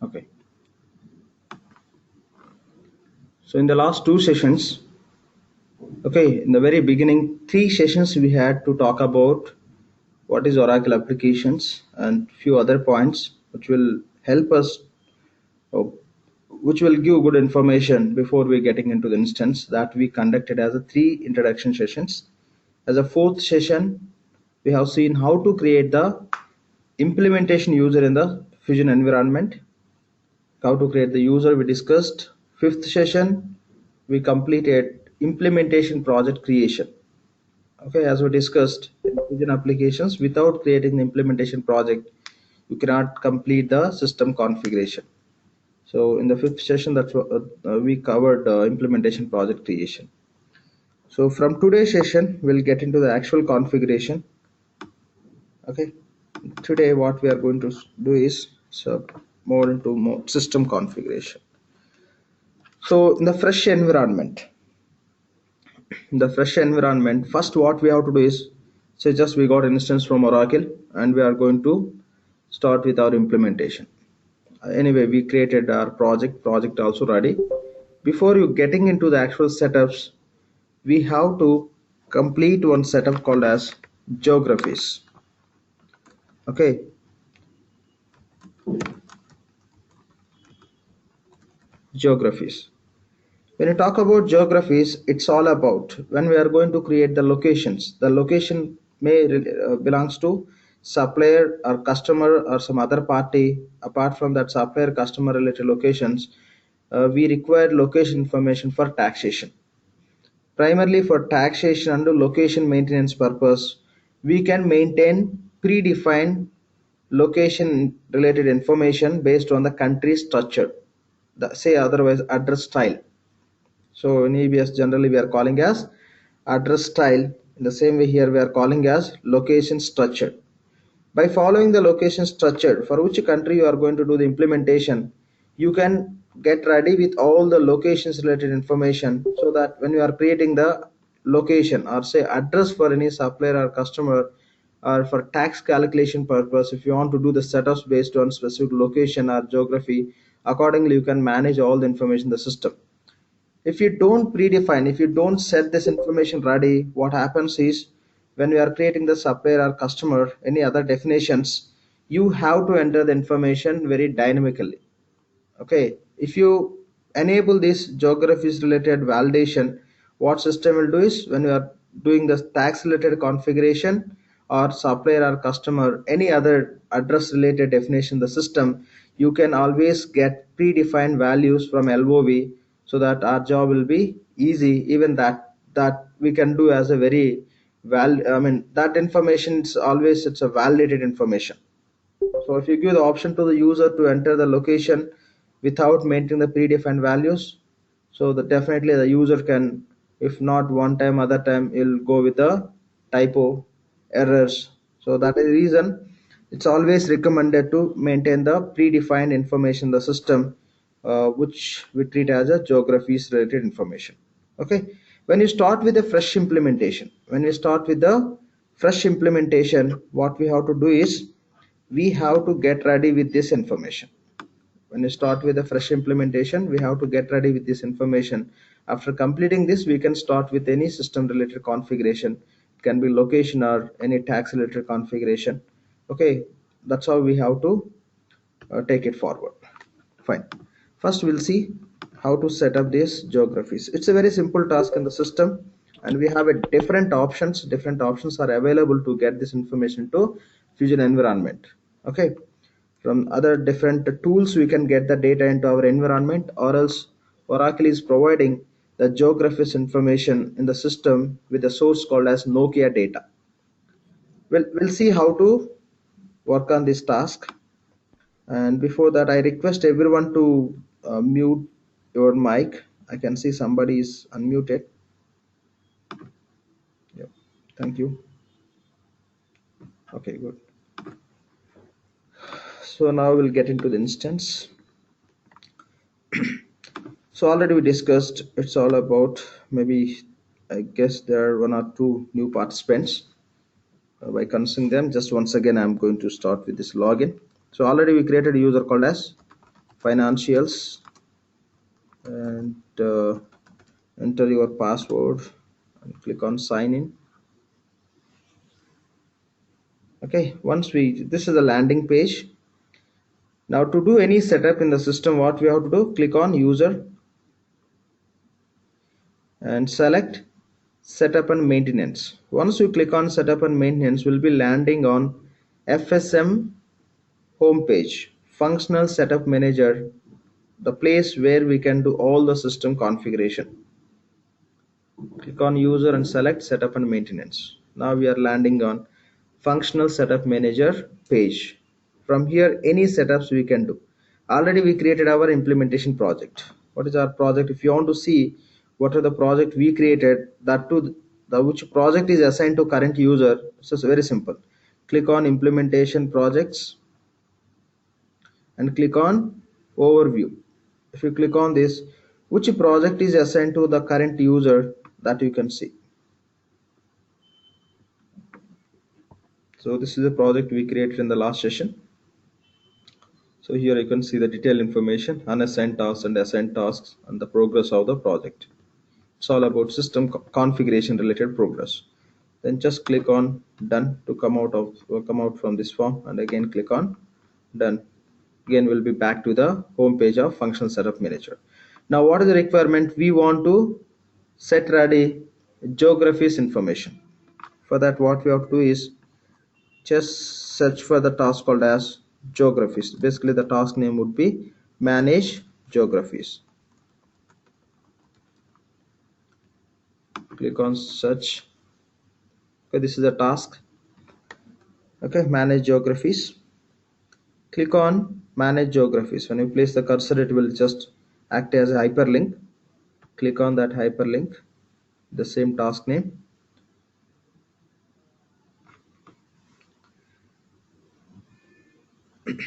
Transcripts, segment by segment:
Okay. So in the last two sessions, okay, in the very beginning, three sessions we had to talk about what is Oracle applications and few other points which will help us, uh, which will give good information before we getting into the instance that we conducted as a three introduction sessions. As a fourth session, we have seen how to create the implementation user in the Fusion environment. How to create the user we discussed. Fifth session, we completed implementation project creation. Okay, as we discussed in Fusion applications, without creating the implementation project, you cannot complete the system configuration. So in the fifth session, we covered implementation project creation. So from today's session, we'll get into the actual configuration. Okay, today what we are going to do is more into more system configuration. So in the fresh environment, first what we have to do is, say just we got an instance from Oracle and we are going to start with our implementation. Anyway, we created our project also ready. Before you getting into the actual setups, we have to complete one setup called as geographies. Okay, geographies. When you talk about geographies, it's all about when we are going to create the locations. The location may belongs to supplier or customer or some other party. Apart from that supplier customer related locations, we require location information for taxation. Primarily for taxation and location maintenance purpose, we can maintain predefined location related information based on the country structure. Say otherwise address style. So in EBS generally we are calling as address style. In the same way here we are calling as location structure. By following the location structure for which country you are going to do the implementation, you can get ready with all the locations related information, so that when you are creating the location or say address for any supplier or customer, or for tax calculation purpose, if you want to do the setups based on specific location or geography, accordingly you can manage all the information in the system. If you don't predefine, if you don't set this information ready, what happens is when you are creating the supplier or customer any other definitions, you have to enter the information very dynamically. Okay, if you enable this geographies related validation, what system will do is when you are doing the tax related configuration or supplier or customer any other address related definition, the system, you can always get predefined values from LOV, so that our job will be easy. Even that we can do as a very that information is always, it's a validated information. So if you give the option to the user to enter the location without maintaining the predefined values, so that definitely the user can, if not one time, other time he'll go with the typo errors. So that is the reason it's always recommended to maintain the predefined information in the system, which we treat as a geographies related information. Okay, when you start with a fresh implementation, what we have to do is we have to get ready with this information. When you start with a fresh implementation, we have to get ready with this information. After completing this, we can start with any system related configuration. It can be location or any tax related configuration. Okay, that's how we have to take it forward. Fine. First we'll see how to set up these geographies. It's a very simple task in the system, and we have a different options are available to get this information to Fusion environment. Okay, from other different tools we can get the data into our environment, or else Oracle is providing the geographies information in the system with a source called as Nokia data. We'll see how to work on this task. And before that, I request everyone to mute your mic. I can see somebody is unmuted. Yep. Thank you. Okay, good. So now we'll get into the instance. So already we discussed, it's all about, maybe I guess there are one or two new participants. By considering them, just once again I'm going to start with this login. So already we created a user called as financials, and enter your password and click on sign in. Okay, once we, this is the landing page. Now to do any setup in the system, what we have to do, click on user and select setup and maintenance. Once you click on setup and maintenance, we'll be landing on FSM homepage, functional setup manager, the place where we can do all the system configuration. Click on user and select setup and maintenance. Now we are landing on functional setup manager page. From here, any setups we can do. Already we created our implementation project. What is our project? If you want to see what are the project we created, that to the which project is assigned to current user, so it's very simple. Click on implementation projects and click on overview. If you click on this, which project is assigned to the current user, that you can see. So this is a project we created in the last session. So here you can see the detailed information, unassigned tasks and assigned tasks, and the progress of the project. It's all about system configuration related progress. Then just click on done to come out from this form, and again click on done. Again we'll be back to the home page of functional setup manager. Now what is the requirement? We want to set ready geographies information. For that, what we have to do is just search for the task called as geographies. Basically the task name would be manage geographies. Click on search. Okay, this is the task. Okay, manage geographies. Click on manage geographies. When you place the cursor, it will just act as a hyperlink. Click on that hyperlink, the same task name. Okay,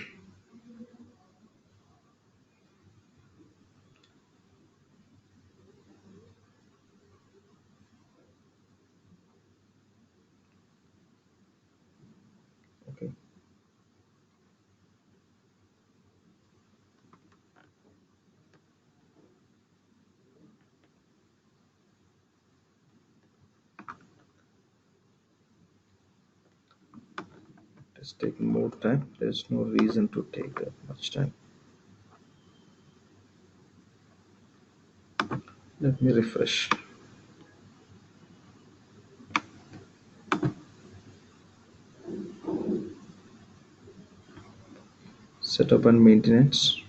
it's taking more time. There's no reason to take that much time. Let me refresh. Setup and maintenance.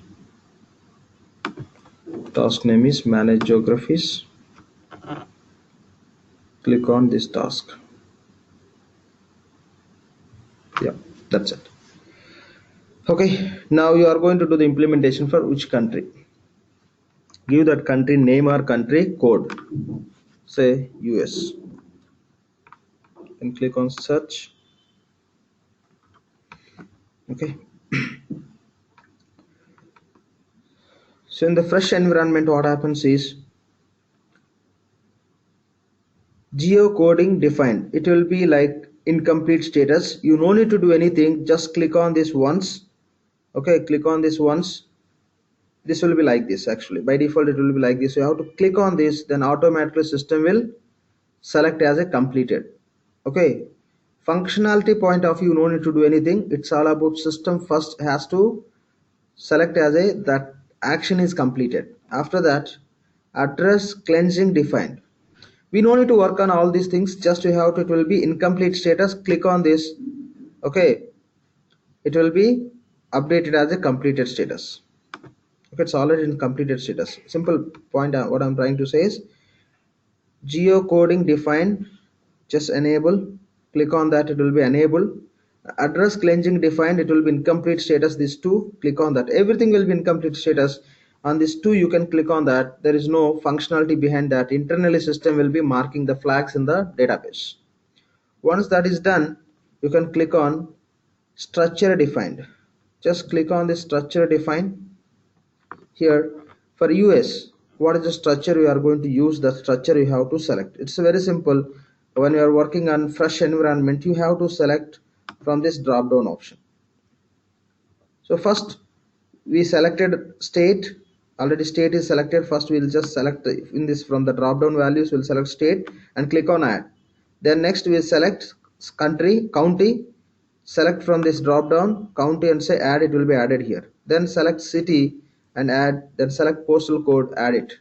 Task name is manage geographies. Click on this task. Yeah, that's it. Okay, now you are going to do the implementation for which country. Give that country name or country code. Say US. And click on search. Okay. So in the fresh environment, what happens is geocoding defined. It will be like incomplete status. You no need to do anything. Just click on this once. Okay, click on this once. This will be like this. Actually, by default it will be like this. You have to click on this, then automatically system will select as a completed. Okay, functionality point of view, no need to do anything. It's all about system first has to select as a that action is completed. After that, address cleansing defined. We no need to work on all these things. Just you have to, it will be incomplete status. Click on this. Okay, it will be updated as a completed status. Okay, it's already in completed status. Simple point. What I'm trying to say is geocoding defined, just enable. Click on that, it will be enabled. Address cleansing defined, it will be incomplete status. These two, click on that. Everything will be incomplete status. On this two, you can click on that. There is no functionality behind that. Internally system will be marking the flags in the database. Once that is done, you can click on structure defined. Just click on this structure defined. Here for US, what is the structure we are going to use? The structure you have to select. It's very simple. When you are working on fresh environment, you have to select from this drop down option. So first we selected state. Already state is selected. First we'll just select in this from the drop down values, we'll select state and click on add. Then next we'll select country, county, select from this drop down county and say add, it will be added here. Then select city and add, then select postal code, add it.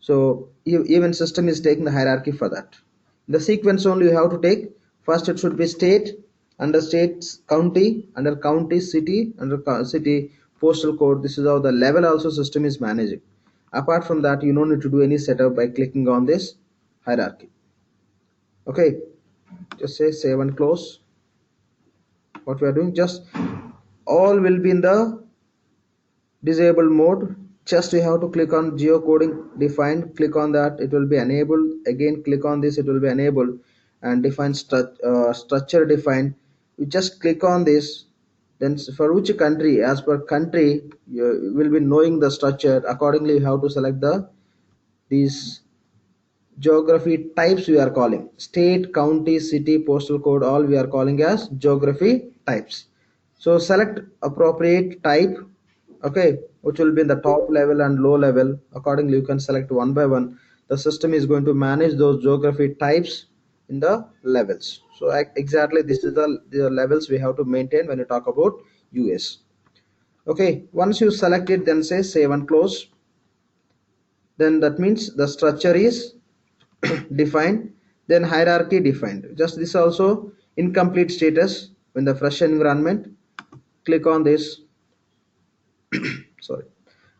So even system is taking the hierarchy for that. The sequence only you have to take. First it should be state, under states county, under county city, under city postal code. This is how the level also system is managing. Apart from that, you don't need to do any setup by clicking on this hierarchy. Okay, just say save and close. What we are doing, just all will be in the disabled mode. Just you have to click on geocoding defined, click on that, it will be enabled. Again click on this, it will be enabled. And define structure defined, you just click on this. Then for which country, as per country you will be knowing the structure. Accordingly you have to select these geography types. We are calling state, county, city, postal code, all we are calling as geography types. So select appropriate type, okay, which will be in the top level and low level. Accordingly you can select one by one. The system is going to manage those geography types in the levels. So exactly this is the levels we have to maintain when you talk about US. Okay, once you select it, then say save and close. Then that means the structure is defined, then hierarchy defined. Just this also incomplete status. When the fresh environment, click on this, sorry,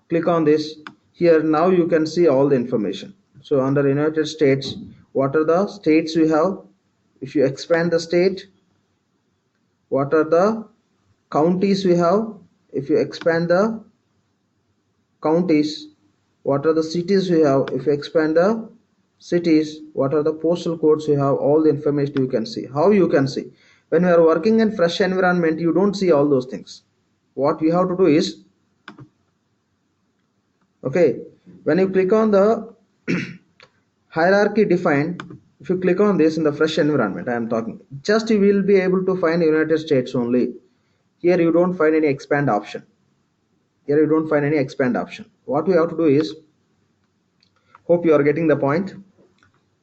click on this. Here now you can see all the information. So under United States, what are the states we have? If you expand the state, what are the counties we have? If you expand the counties, what are the cities we have? If you expand the cities, what are the postal codes we have? All the information you can see. How you can see? When you are working in fresh environment, you don't see all those things. What you have to do is, okay, when you click on the hierarchy defined, if you click on this in the fresh environment, I am talking, just you will be able to find United States only. Here you don't find any expand option. Here you don't find any expand option. What we have to do is, hope you are getting the point.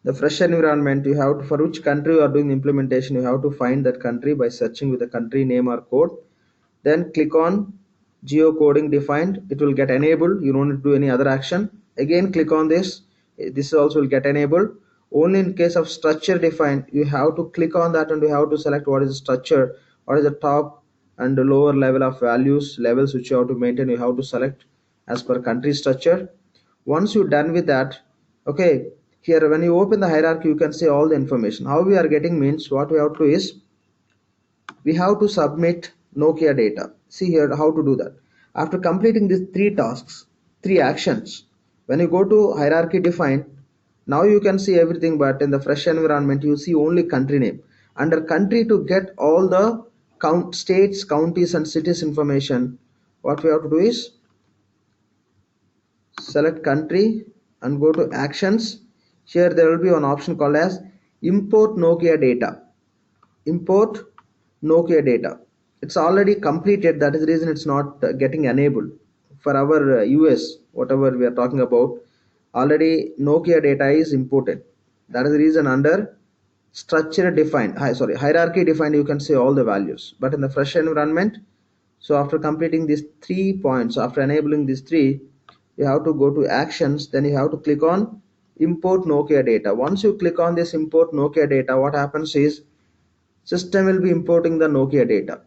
The fresh environment, you have to, for which country you are doing the implementation, you have to find that country by searching with the country name or code. Then click on geocoding defined, it will get enabled. You don't need to do any other action. Again click on this, this also will get enabled. Only in case of structure defined, you have to click on that and you have to select what is the structure, what is the top and the lower level of levels which you have to maintain. You have to select as per country structure. Once you're done with that, okay, here when you open the hierarchy, you can see all the information. How we are getting means, what we have to do is, we have to submit Nokia data. See here how to do that. After completing these three tasks, three actions, when you go to hierarchy define, now you can see everything, but in the fresh environment you see only country name. Under country, to get all the states, counties and cities information, what we have to do is select country and go to actions. Here there will be one option called as import Nokia data. Import Nokia data. It's already completed, that is the reason it's not getting enabled. For our US, whatever we are talking about, already Nokia data is imported. That is the reason under structure defined, hierarchy defined, you can see all the values. But in the fresh environment, so after completing these 3 points, after enabling these three, you have to go to actions, then you have to click on import Nokia data. Once you click on this import Nokia data, what happens is, system will be importing the Nokia data.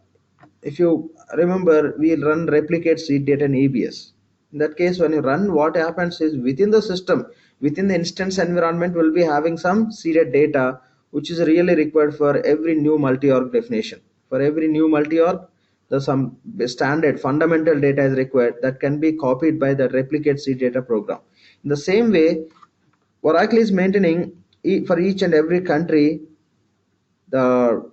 If you remember, we run replicate seed data in EBS. In that case, when you run, what happens is, within the system, within the instance environment, will be having some seeded data which is really required for every new multi-org definition. For every new multi-org, there's some standard fundamental data is required that can be copied by the replicate seed data program. In the same way, Oracle is maintaining for each and every country the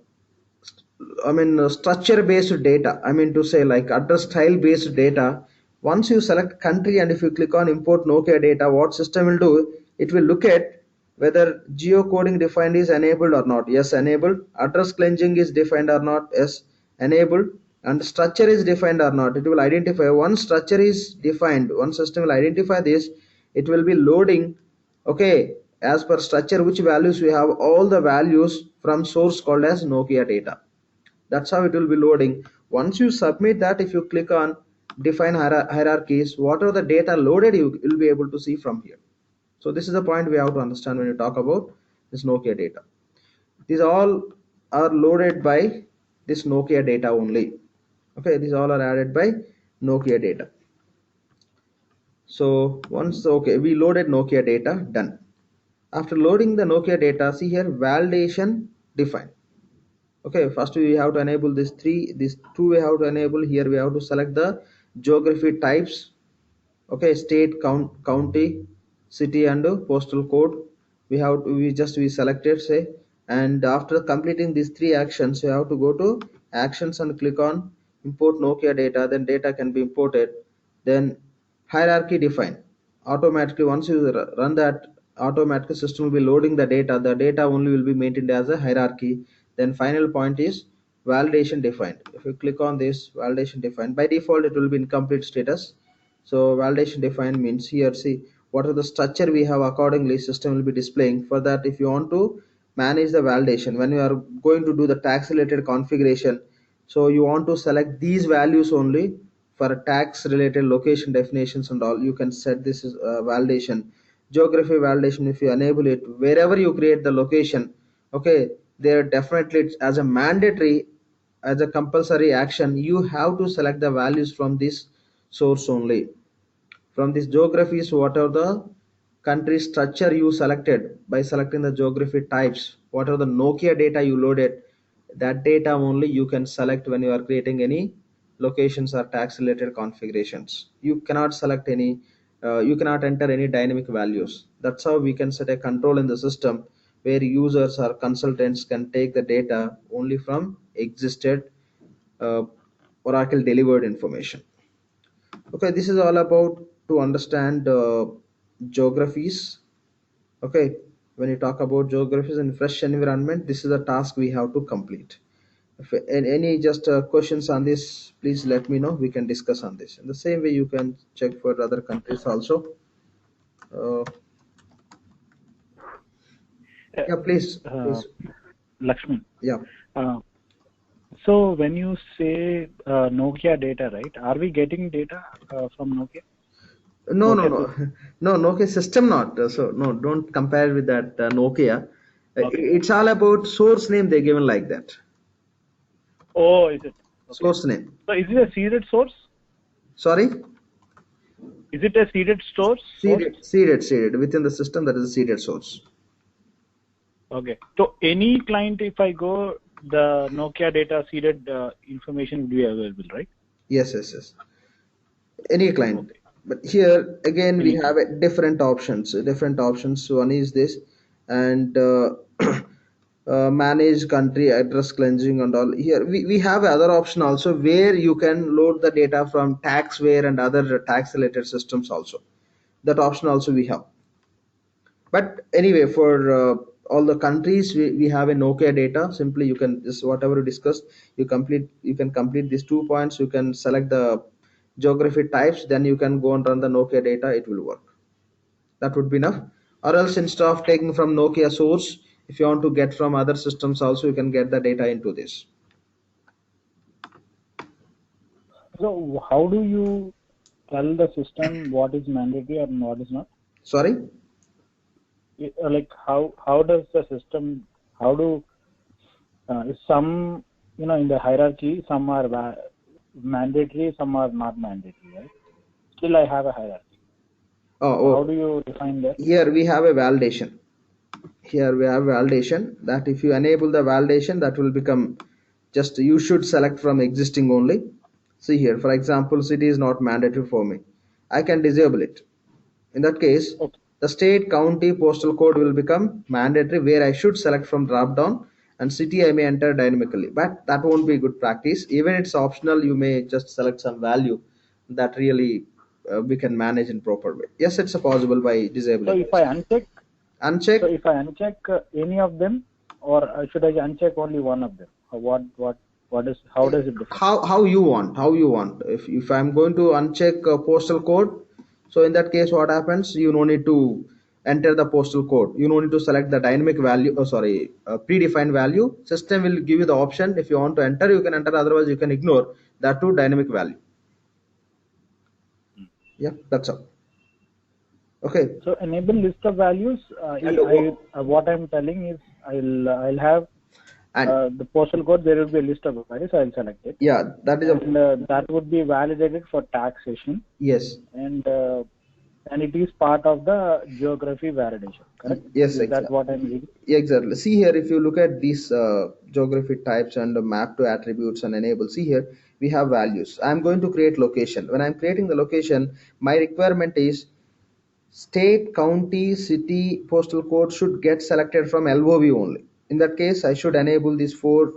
structure based data, to say like address style based data. Once you select country and if you click on import Nokia data, what system will do, it will look at whether geocoding defined is enabled or not. Yes, enabled. Address cleansing is defined or not. Yes, enabled. and structure is defined or not, it will identify. Once structure is defined, one system will identify this, it will be loading, okay, as per structure which values we have, all the values from source called as Nokia data. That's how it will be loading. Once you submit that, if you click on define hierarchies, what are the data loaded, you will be able to see from here. So this is the point we have to understand when you talk about this Nokia data. These all are loaded by this Nokia data only. Okay, these all are added by Nokia data. So once, okay, we loaded Nokia data, done. After loading the Nokia data, see here, validation defined. Okay, first we have to enable these two we have to enable. Here we have to select the geography types. Okay, state, county, city, and postal code. We selected, say, and after completing these three actions, you have to go to actions and click on import Nokia data. Then data can be imported. Then hierarchy define automatically. Once you run that, automatically system will be loading the data. The data only will be maintained as a hierarchy. Then final point is validation defined. If you click on this validation defined, by default it will be incomplete status. So validation defined means, here see what are the structure we have, accordingly system will be displaying. For that, if you want to manage the validation, when you are going to do the tax related configuration, so you want to select these values only for tax related location definitions and all. You can set this is validation. Geography validation, if you enable it, wherever you create the location, okay, there definitely as a mandatory, as a compulsory action, you have to select the values from this source only. From this geographies, what are the country structure you selected, by selecting the geography types, what are the Nokia data you loaded, that data only you can select when you are creating any locations or tax related configurations. You cannot select any, you cannot enter any dynamic values. That's how we can set a control in the system where users or consultants can take the data only from existed uh, Oracle delivered information. Okay, this is all about to understand geographies. Okay, when you talk about geographies in fresh environment, this is a task we have to complete. If any just questions on this, please let me know, we can discuss on this. In the same way you can check for other countries also. uh, Uh, yeah, please, uh, please. Lakshman. Yeah. Uh, so when you say Nokia data, right? Are we getting data from Nokia? No, no, Nokia no. system? No, Nokia system not. So no, don't compare with that Nokia. Okay. It's all about source name they given like that. Oh, is it? Okay. Source name. So is it a seeded source? Sorry? Is it a seeded source? Source? Seeded within the system, that is a seeded source. Okay. So any client, if I go, the Nokia data seeded information will be available, right? Yes. Any client. Okay. But here again we Any have client. a different options. One is this, and manage country address cleansing and all. Here we have other option also, where you can load the data from taxware and other tax related systems also. That option also we have. But anyway, for all the countries, we have a Nokia data. Simply you can just whatever you discussed, you can complete these 2 points. You can select the geography types, then you can go and run the Nokia data, it will work. That would be enough. Or else, instead of taking from Nokia source, if you want to get from other systems also, you can get the data into this. So how do you tell the system what is mandatory and what is not? Sorry. Like how does the system, how do some, in the hierarchy, some are mandatory, some are not mandatory, right? Still I have a hierarchy. Oh, So how oh. do you define that? Here we have a validation. Here we have validation, that if you enable the validation, that will become, just you should select from existing only. See here, for example, city is not mandatory for me, I can disable it. In that case, Okay. the state, county, postal code will become mandatory, where I should select from drop down, and city I may enter dynamically, but that won't be good practice. Even it's optional, you may just select some value that really we can manage in proper way. Yes, it's a possible by So disabling if this. I uncheck, Uncheck. any of them, or should I uncheck only one of them? Or what? How does it differ? How you want, if I'm going to uncheck postal code, so in that case what happens, you no need to enter the postal code, you no need to select the dynamic value, predefined value. System will give you the option, if you want to enter you can enter, otherwise you can ignore that to dynamic value. Yeah, that's all. Okay. So enable list of values. What I'm telling is I'll have And the postal code. There will be a list of values. I'll select it. yeah, that is And that would be validated for taxation. yes, And it is part of the geography validation. Correct? yes, Is exactly. that what I'm reading? Exactly. See here, if you look at these geography types and map to attributes and enable, see here, we have values. I'm going to create location. When I'm creating the location, my requirement is state, county, city, postal code should get selected from LOV only. In that case, I should enable these four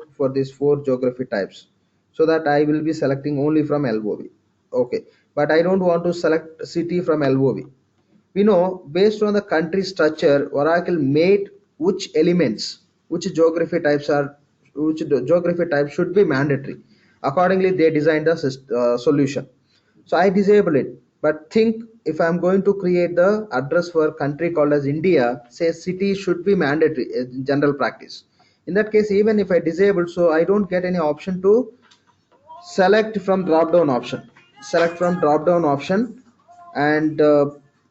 geography types, so that I will be selecting only from LOV. Okay, but I don't want to select city from LOV. We know based on the country structure, Oracle made which elements, which geography types should be mandatory. Accordingly, they designed the solution. So I disable it. But think, if I'm going to create the address for country called as India, say city should be mandatory in general practice. In that case, even if I disable, so I don't get any option to select from drop down option. And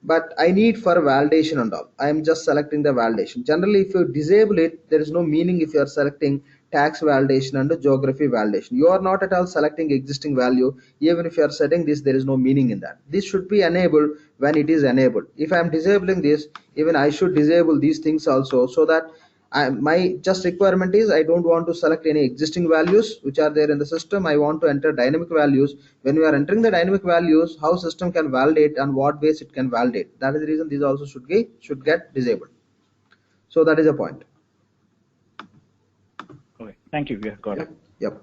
but I need for validation and all, I am just selecting the validation. Generally, if you disable it, there is no meaning. If you are selecting tax validation and geography validation, you are not at all selecting existing value. Even if you are setting this, there is no meaning in that. This should be enabled when it is enabled. If I am disabling this, even I should disable these things also, so that my just requirement is, I don't want to select any existing values which are there in the system. I want to enter dynamic values. When we are entering the dynamic values, how system can validate and what ways it can validate, that is the reason these also should get disabled. So that is a point. Okay, thank you. Yeah, got it. Yep.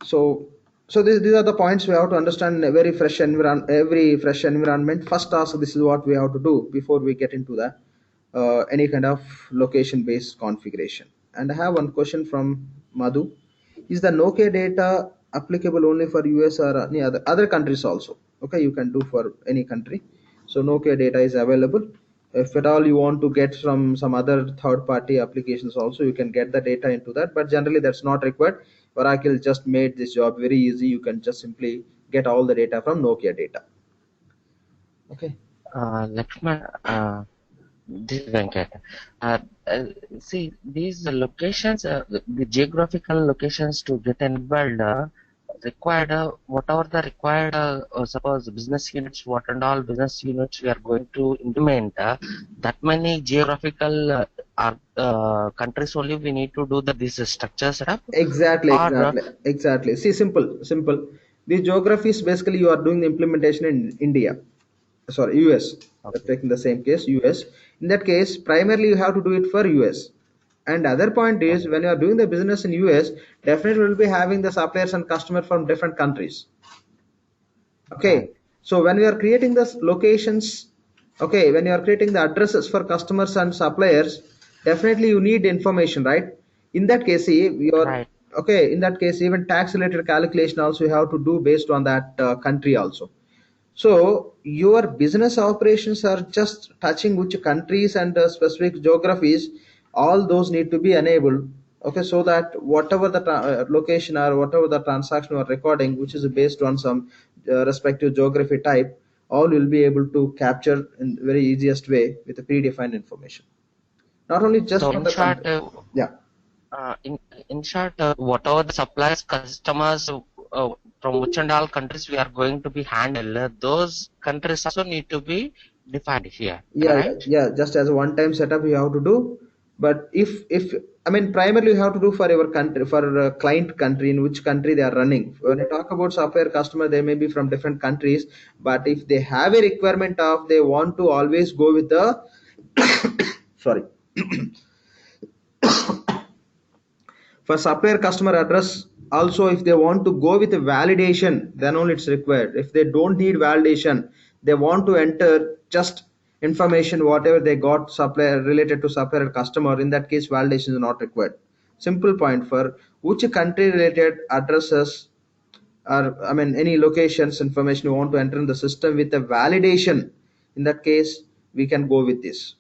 So these are the points we have to understand. Every fresh environment, first task, this is what we have to do before we get into the any kind of location based configuration. And I have one question from Madhu: is the Nokia data applicable only for US or any other countries also? Okay, you can do for any country. So Nokia data is available. If at all you want to get from some other third party applications also, you can get the data into that, but generally that's not required. Oracle just made this job very easy. You can just simply get all the data from Nokia data. Okay. Lakshman, this is Venkat. See, these locations, the geographical locations to get enabled required, whatever the required, suppose business units, what and all business units we are going to implement, that many geographical countries only we need to do this structure setup. Exactly. See, simple. The geographies, basically you are doing the implementation in India. Sorry, US. Okay. Taking the same case, US. In that case, primarily you have to do it for US. And other point is, when you are doing the business in US, definitely will be having the suppliers and customers from different countries. Okay. So when we are creating the locations, okay, when you are creating the addresses for customers and suppliers, definitely you need information, right? In that case, Right. okay, in that case, even tax related calculation also you have to do based on that country also. So your business operations are just touching which countries and specific geographies, all those need to be enabled. Okay, so that whatever the location or whatever the transaction or recording, which is based on some respective geography type, all will be able to capture in very easiest way with the predefined information. Not only just So from in the short, country. Yeah. in short, whatever the suppliers, customers from which and all countries we are going to be handled, those countries also need to be defined here, right? Yeah, just as a one time setup you have to do. But if I mean, primarily you have to do for your country, for a client country, in which country they are running. When I talk about supplier customer, they may be from different countries, but if they have a requirement of, they want to always go with the sorry, for supplier customer address also, if they want to go with a validation, then only it's required. If they don't need validation, they want to enter just information whatever they got supplier related to supplier customer, in that case validation is not required. Simple point, for which country related addresses or any locations information you want to enter in the system with a validation. In that case, we can go with this.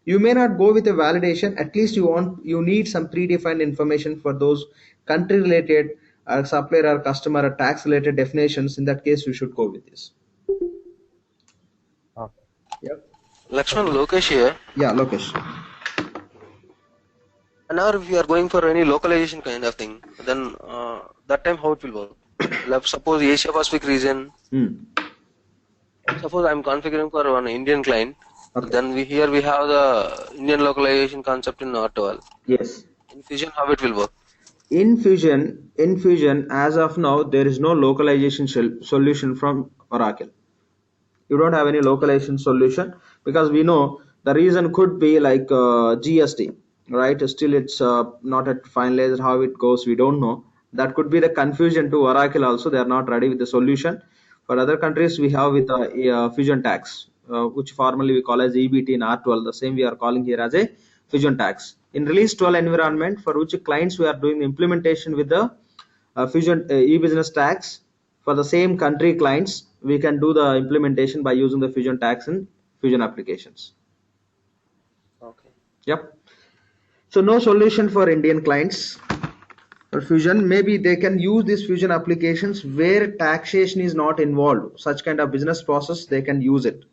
You may not go with a validation, at least you need some predefined information for those country related supplier or customer or tax related definitions. In that case, you should go with this. Okay. Yep. Lakshman, Lokesh here. Yeah, Lokesh. And now if you are going for any localization kind of thing, then that time how it will work? Like suppose Asia Pacific region, suppose I'm configuring for one Indian client, Okay. then we have the Indian localization concept in R12. Yes. In Fusion, how it will work? In Fusion, as of now, there is no localization solution from Oracle. You don't have any localization solution because we know the reason could be like GST, right? Still, it's not at finalized how it goes. We don't know. That could be the confusion to Oracle also. They are not ready with the solution. For other countries, we have with the Fusion tax, which formally we call as EBT in R12. The same we are calling here as a Fusion tax. In release 12 environment, for which clients we are doing the implementation with the Fusion e-business tax, for the same country clients, we can do the implementation by using the Fusion tax in Fusion applications. Okay. Yep. So no solution for Indian clients for Fusion. Maybe they can use these Fusion applications where taxation is not involved. Such kind of business process, they can use it.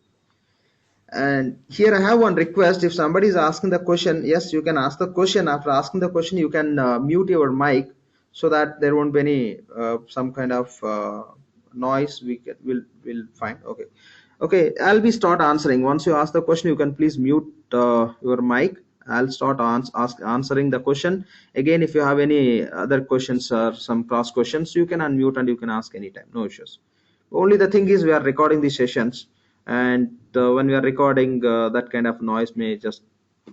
And here I have one request. If somebody is asking the question, yes, you can ask the question. After asking the question, you can mute your mic so that there won't be any some kind of noise. We'll find. Okay. I'll be start answering. Once you ask the question, you can please mute your mic. I'll start answering the question. Again, if you have any other questions or some cross questions, you can unmute and you can ask anytime. No issues. Only the thing is we are recording these sessions, and when we are recording, that kind of noise may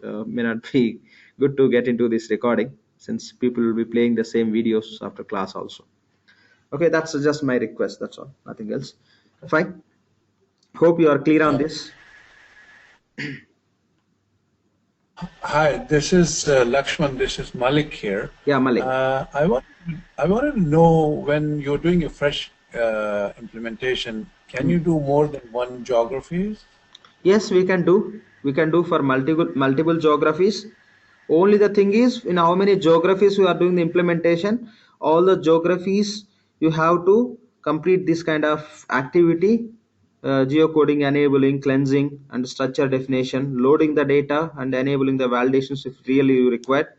not be good to get into this recording, since people will be playing the same videos after class also. Okay, that's just my request. That's all. Nothing else. Fine. Hope you are clear on this. Hi, this is Lakshman. This is Malik here. Yeah, Malik. I wanted to know, when you're doing a fresh implementation, can you do more than one geographies? Yes, we can do. We can do for multiple geographies. Only the thing is, in how many geographies we are doing the implementation, all the geographies you have to complete this kind of activity, geocoding, enabling, cleansing, and structure definition, loading the data, and enabling the validations if really you require.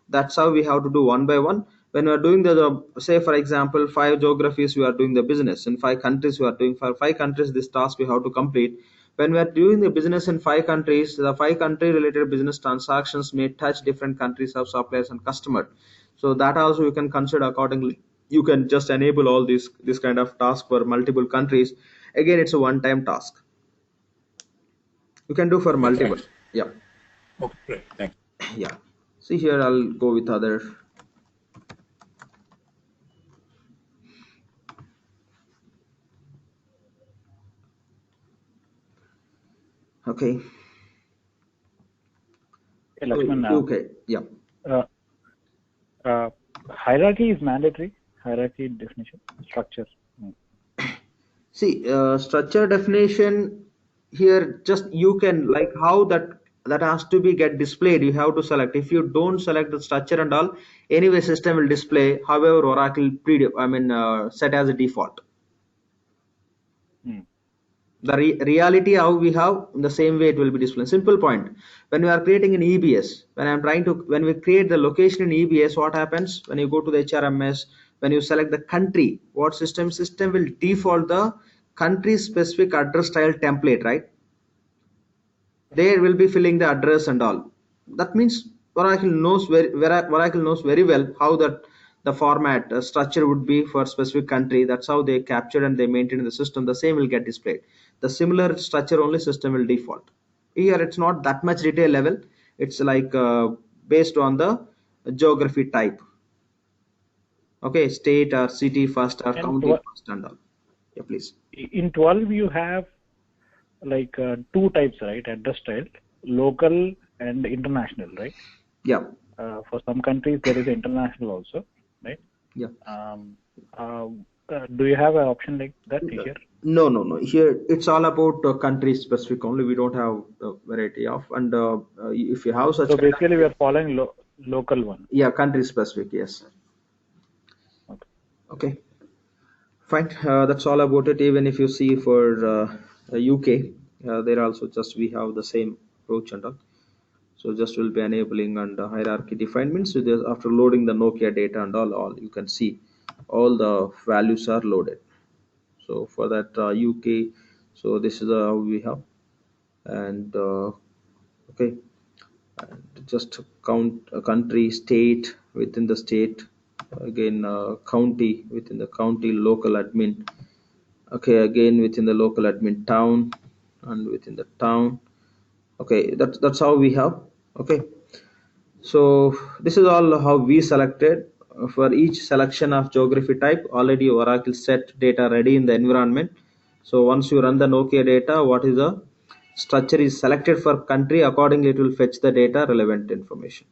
That's how we have to do one by one. When we are doing the say for example 5 geographies we are doing the business, in 5 countries we are doing, for 5 countries this task we have to complete. When we are doing the business in 5 countries, the 5 country related business transactions may touch different countries of suppliers and customers. So that also you can consider accordingly. You can just enable all this kind of task for multiple countries. Again, it's a one-time task. You can do for multiple. Thanks. Yeah. Okay, great. Thanks. Yeah. See here, I'll go with other. Okay. Okay, Lakshman, Okay. Yeah. hierarchy is mandatory. Hierarchy definition, structure. See, structure definition here, just you can, like how that has to be get displayed, you have to select. If you don't select the structure and all, anyway system will display however Oracle set as a default. The reality how we have, in the same way it will be displayed. Simple point. When we are creating an EBS, when we create the location in EBS, what happens when you go to the HRMS, when you select the country, what system will default the country specific address style template, right? They will be filling the address and all. That means Oracle knows very well how the format structure would be for specific country. That's how they capture and they maintain the system. The same will get displayed. The similar structure only system will default. Here it's not that much detail level. It's like based on the geography type. Okay, state or city first or county first and all. Yeah, please. In 12 you have like 2 types, right? Address style, local and international, right? Yeah, for some countries there is international also, right? Yeah. Do you have an option like that here? No. Here it's all about country specific only. We don't have a variety of, and if you have such So kind basically, we are following local one. yeah, country specific, yes. Okay. Okay, fine. That's all about it. Even if you see for the UK, there also just we have the same approach and all. So just will be enabling and hierarchy defined means so there's after loading the Nokia data and all you can see all the values are loaded. So for that UK, so this is how we have, and okay, and just count a country, state within the state, again county within the county, local admin, okay, again within the local admin, town, and within the town. Okay, that's how we have. Okay, so this is all how we selected for each selection of geography type. Already Oracle set data ready in the environment. So once you run the Nokia data, what is the structure is selected for country, accordingly it will fetch the data relevant information.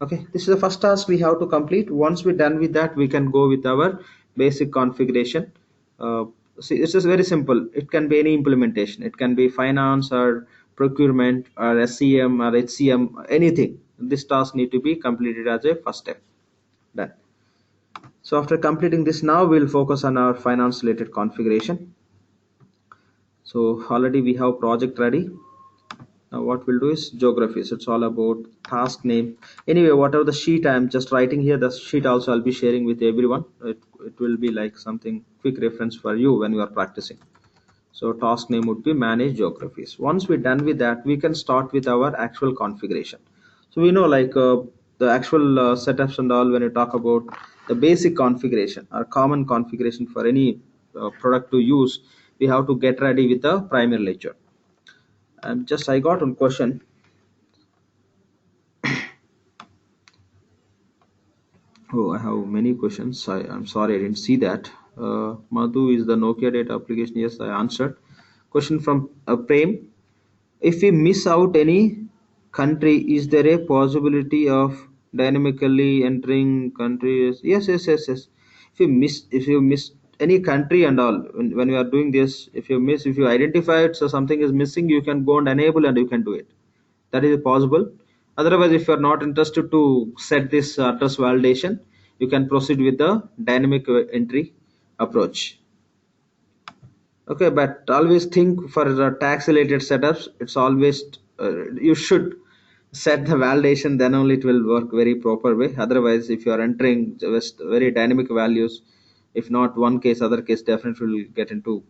Okay, this is the first task we have to complete. Once we're done with that, we can go with our basic configuration. See, this is very simple. It can be any implementation. It can be finance or procurement or SCM or HCM, anything. This task need to be completed as a first step. Done. So after completing this, now we'll focus on our finance related configuration. So already we have project ready. Now what we'll do is geographies. It's all about task name. Anyway, whatever the sheet I'm just writing here, the sheet also I'll be sharing with everyone. It will be like something quick reference for you when you are practicing. So task name would be manage geographies. Once we're done with that, we can start with our actual configuration. So we know like the actual setups and all, when you talk about the basic configuration or common configuration for any product to use, we have to get ready with the primary ledger. I got one question. Oh, I have many questions. I'm sorry, I didn't see that. Madhu, is the Nokia data application? Yes, I answered. Question from Prem. If we miss out any country, is there a possibility of dynamically entering countries? Yes. If you miss any country and all, when you are doing this, if you identify it, so something is missing, you can go and enable and you can do it. That is possible. Otherwise, if you are not interested to set this address validation, you can proceed with the dynamic entry approach. Okay, but always think for the tax related setups, it's always you should set the validation, then only it will work very proper way. Otherwise, if you are entering just very dynamic values, if not one case, other case definitely will get into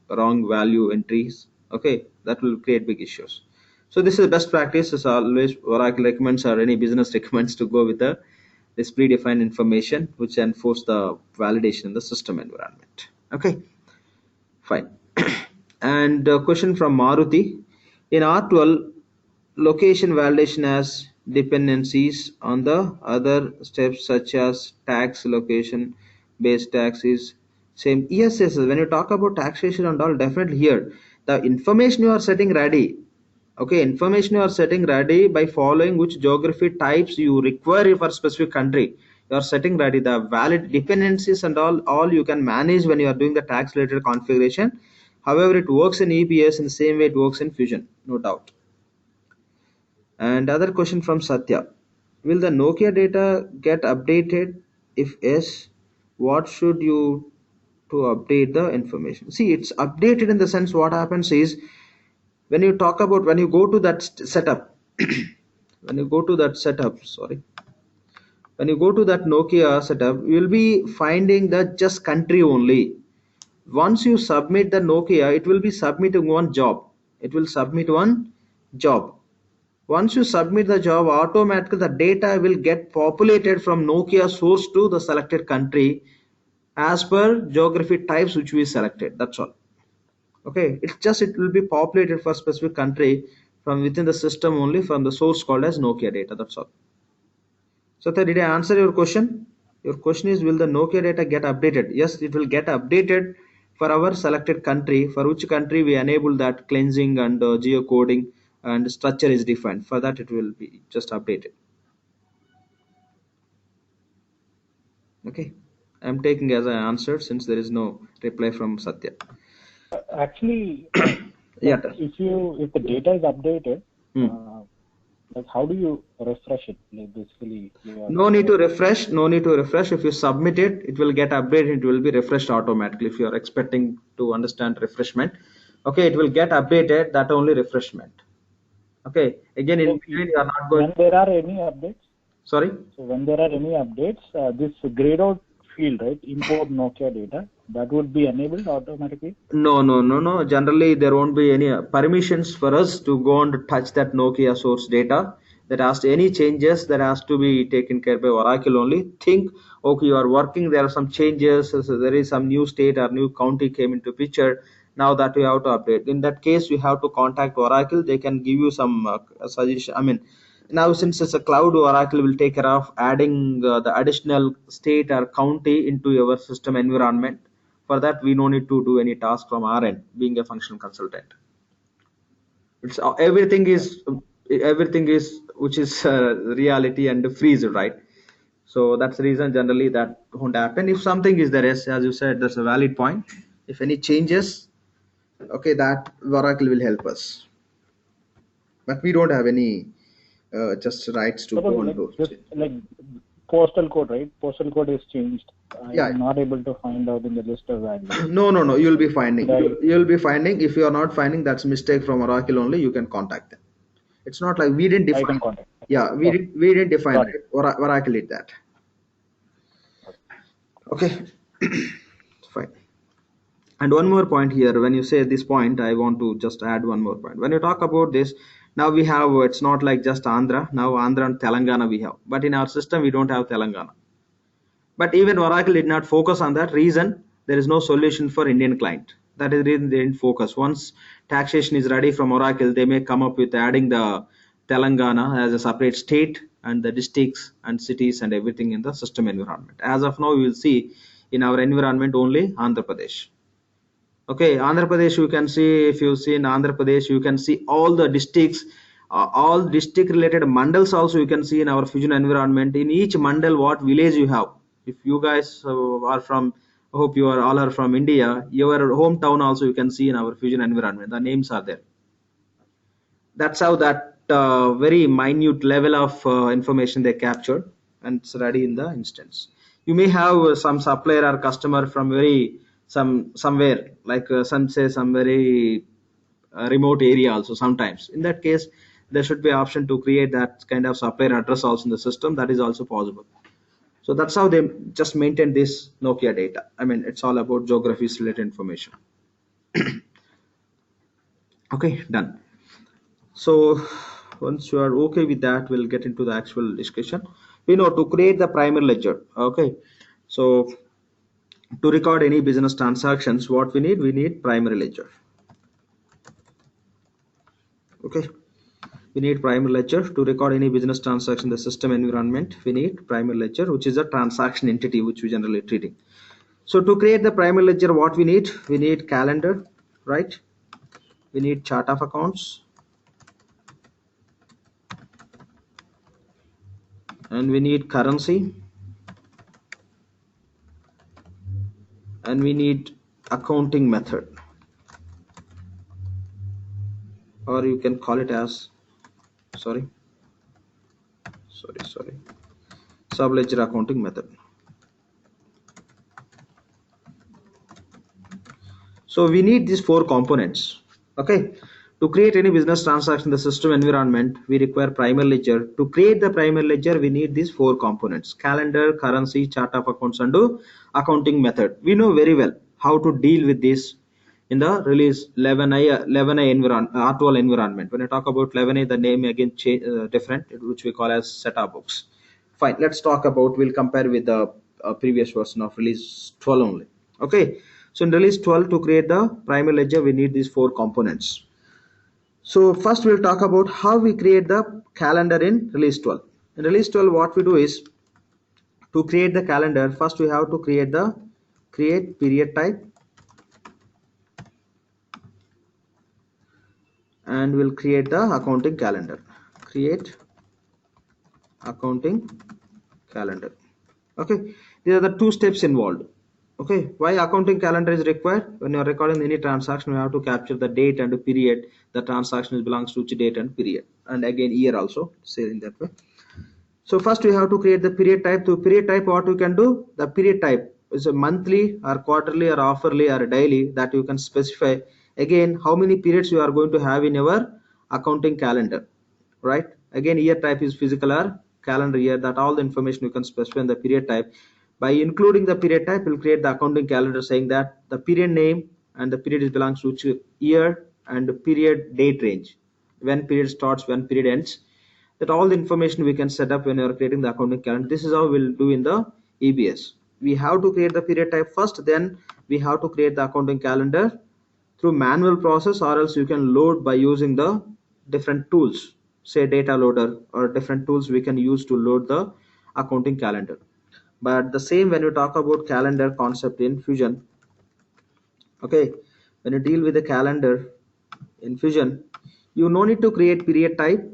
wrong value entries. Okay, that will create big issues. So this is best practice. Is always Oracle recommends or any business recommends to go with this predefined information which enforce the validation in the system environment. Okay, fine. And a question from Maruti. In R12, location validation has dependencies on the other steps such as tax location, base tax is same. Yes. When you talk about taxation and all, definitely here the information you are setting ready. Okay, information you are setting ready by following which geography types you require for specific country. You are setting ready the valid dependencies and all you can manage when you are doing the tax related configuration. However, it works in EBS in the same way it works in Fusion, no doubt. And other question from Satya. Will the Nokia data get updated? If yes, what should you to update the information? See, it's updated in the sense what happens is when you go to that setup, when you go to that Nokia setup, you will be finding the just country only. Once you submit the Nokia, it will be submitting one job. Once you submit the job, automatically the data will get populated from Nokia source to the selected country as per geography types which we selected. That's all. Okay, it will be populated for specific country from within the system only from the source called as Nokia data. That's all. So did I answer your question? Your question is, will the Nokia data get updated? Yes, it will get updated for our selected country, for which country we enable that cleansing and geocoding and structure is defined. For that it will be just updated. Okay, I'm taking as an answer since there is no reply from Satya. Actually, Yeah, like if the data is updated, Hmm. like how do you refresh it? Like basically, you are No need to refresh. No need to refresh. If you submit it, it will get updated. It will be refreshed automatically. If you are expecting to understand refreshment, okay, it will get updated. That only refreshment. Okay. Again, in so between, you are not going. when there are any updates. Sorry. So when there are any updates, this grayed out field, right, import Nokia data, that would be enabled automatically. No. Generally, there won't be any permissions for us to go and touch that Nokia source data. That has to, any changes that has to be taken care by Oracle only. Think, okay, you are working. There are some changes. So there is some new state or new county came into picture. Now that we have to update. In that case, you have to contact Oracle. They can give you some suggestion. I mean, now since it's a cloud, Oracle will take care of adding the additional state or county into your system environment. For that, we no need to do any task from our end, being a functional consultant. It's everything is which is reality and freeze, right? So that's the reason generally that won't happen. If something is there, yes, as you said, that's a valid point. If any changes, okay, that Oracle will help us. But we don't have any just rights to Suppose go and like do this, it. like postal code, right? Postal code is changed. I Yeah. am not able to find out in the list of values. No. You'll be finding. Right. You'll be finding. If you are not finding, that's mistake from Oracle only. You can contact them. It's not like we didn't I can define. contact. Yeah, Okay. we didn't define Got it. it. Oracle did that. Okay, fine. And one more point here. When you say this point, I want to just add one more point. When you talk about this, now we have. It's not like just Andhra. Now Andhra and Telangana we have, but in our system we don't have Telangana. But even Oracle did not focus on that reason. There is no solution for Indian client. That is the reason they didn't focus. Once taxation is ready from Oracle, they may come up with adding the Telangana as a separate state and the districts and cities and everything in the system environment. As of now, we will see in our environment only Andhra Pradesh. Okay, Andhra Pradesh, you can see, if you see in Andhra Pradesh, you can see all the districts, all district related mandals also you can see in our Fusion environment. In each mandal, what village you have. If you guys are from, I hope you are all are from India, your hometown also you can see in our Fusion environment. The names are there. That's how that very minute level of information they captured and it's ready in the instance. You may have some supplier or customer from very somewhere like some very remote area also sometimes. In that case, there should be option to create that kind of supplier address also in the system. That is also possible. So that's how they just maintain this Nokia data. I mean, it's all about geographies related information. Okay, done. So once you are okay with that, we'll get into the actual discussion. We know to create the primary ledger. Okay, so to record any business transactions, what we need primary ledger. Okay, we need primary ledger to record any business transaction in the system environment. We need primary ledger, which is a transaction entity which we generally treating. So to create the primary ledger, what we need calendar, right? We need chart of accounts, and we need currency, and we need accounting method, or you can call it as sorry subledger accounting method. So we need these four components. Okay, to create any business transaction in the system environment, we require primary ledger. To create the primary ledger, we need these four components: calendar, currency, chart of accounts, and accounting method. We know very well how to deal with this in the release 11a R12 environment. When I talk about 11a, the name again different, which we call as setup books. Fine, let's talk about, we'll compare with the previous version of release 12 only. Okay, so in release 12, to create the primary ledger, we need these four components. So first we'll talk about how we create the calendar in release 12. In release 12, what we do is to create the calendar, first we have to create period type, and we'll create the accounting calendar. Create accounting calendar. Okay, These are the two steps involved. Okay, why accounting calendar is required? When you are recording any transaction, you have to capture the date and the period the transaction belongs to, which date and period, and again year also, say in that way. So first we have to create the period type. To period type, what we can do, the period type is a monthly or quarterly or hourly or daily, that you can specify. Again, how many periods you are going to have in your accounting calendar, right? Again, year type is physical or calendar year, that all the information you can specify in the period type. By including the period type, we'll create the accounting calendar saying that the period name and the period is belongs to which year, and the period date range, when period starts, when period ends. That all the information we can set up when you are creating the accounting calendar. This is how we'll do in the EBS. We have to create the period type first, then we have to create the accounting calendar through manual process, or else you can load by using the different tools, say data loader or different tools we can use to load the accounting calendar. But the same when you talk about calendar concept in Fusion, okay, when you deal with the calendar in Fusion, you no need to create period type,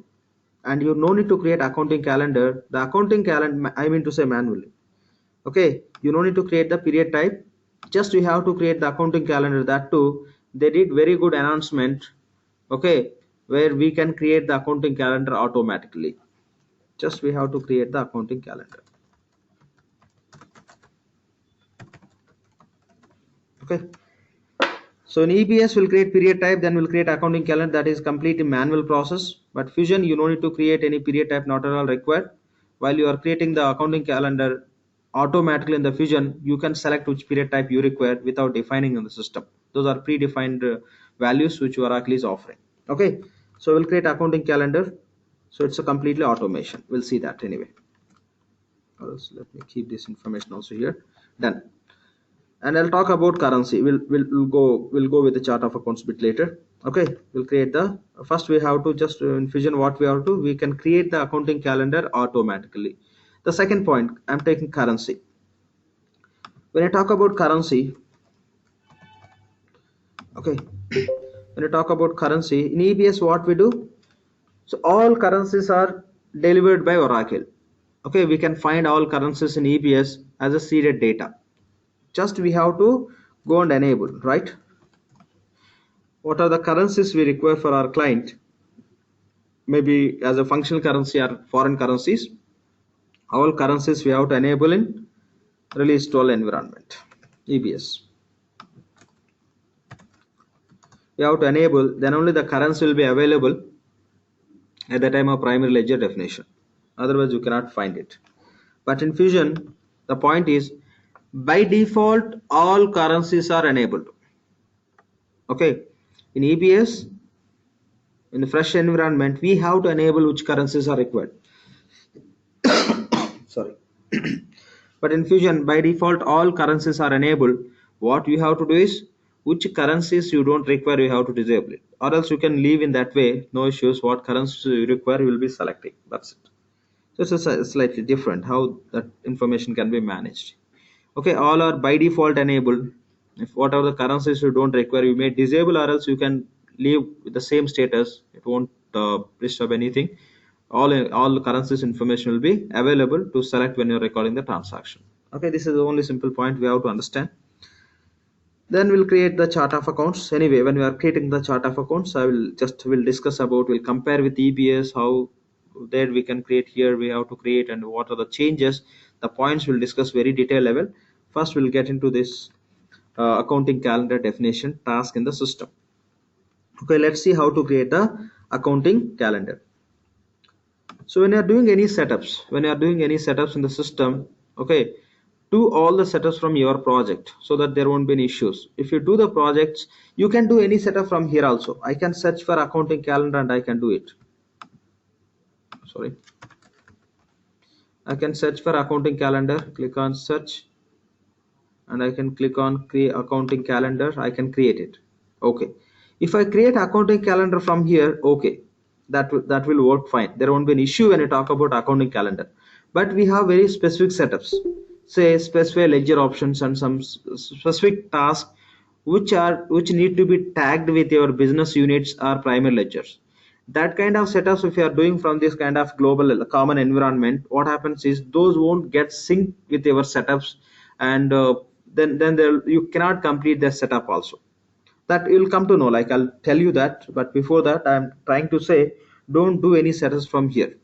and you no need to create accounting calendar. The accounting calendar, I mean to say manually. Okay, you no need to create the period type, just you have to create the accounting calendar. That too, they did very good announcement, okay, where we can create the accounting calendar automatically. Just we have to create the accounting calendar. Okay, so in EBS we'll create period type, then we'll create accounting calendar. That is completely manual process. But Fusion, you no need to create any period type, not at all required. While you are creating the accounting calendar automatically in the Fusion, you can select which period type you require without defining in the system. Those are predefined values which Oracle is offering. Okay, so we'll create accounting calendar. So it's a completely automation. We'll see that anyway. Or else let me keep this information also here. Done. And I'll talk about currency. We'll go with the chart of accounts bit later. Okay, we'll create the first. We have to just in Fusion, what we have to, we can create the accounting calendar automatically. The second point, I'm taking currency. When I talk about currency, okay, when I talk about currency in EBS, what we do, so all currencies are delivered by Oracle. Okay, we can find all currencies in EBS as a seeded data. Just we have to go and enable, right? What are the currencies we require for our client? Maybe as a functional currency or foreign currencies. All currencies we have to enable in release 12 environment, EBS. We have to enable, then only the currency will be available at the time of primary ledger definition. Otherwise you cannot find it. But in Fusion, the point is, by default all currencies are enabled. Okay, in EBS, in the fresh environment, we have to enable which currencies are required. Sorry. But in Fusion, by default all currencies are enabled. What you have to do is, which currencies you don't require, you have to disable it, or else you can leave in that way, no issues. What currencies you require, you will be selecting. That's it. So it's slightly different how that information can be managed. Okay, all are by default enabled. If whatever the currencies you don't require, you may disable, or else you can leave with the same status. It won't disturb anything. All currencies information will be available to select when you're recording the transaction. Okay, this is the only simple point we have to understand. Then we'll create the chart of accounts. Anyway, when we are creating the chart of accounts, we'll discuss about, we'll compare with EBS, how there we can create, here we have to create, and what are the changes. The points we'll discuss very detailed level. First we'll get into this accounting calendar definition task in the system. Okay, let's see how to create the accounting calendar. So when you are doing any setups, in the system, okay, do all the setups from your project so that there won't be any issues. If you do the projects, you can do any setup from here also. I can search for accounting calendar and I can do it. Sorry. I can search for accounting calendar, click on search, and I can click on create accounting calendar. I can create it. Okay. If I create accounting calendar from here, okay, that will work fine. There won't be an issue when you talk about accounting calendar. But we have very specific setups. Say specify ledger options and some specific tasks which need to be tagged with your business units or primary ledgers. That kind of setups, if you are doing from this kind of global common environment, what happens is those won't get synced with your setups, and then you cannot complete the setup also. That you'll come to know, like I'll tell you that, but before that I'm trying to say, don't do any setups from here.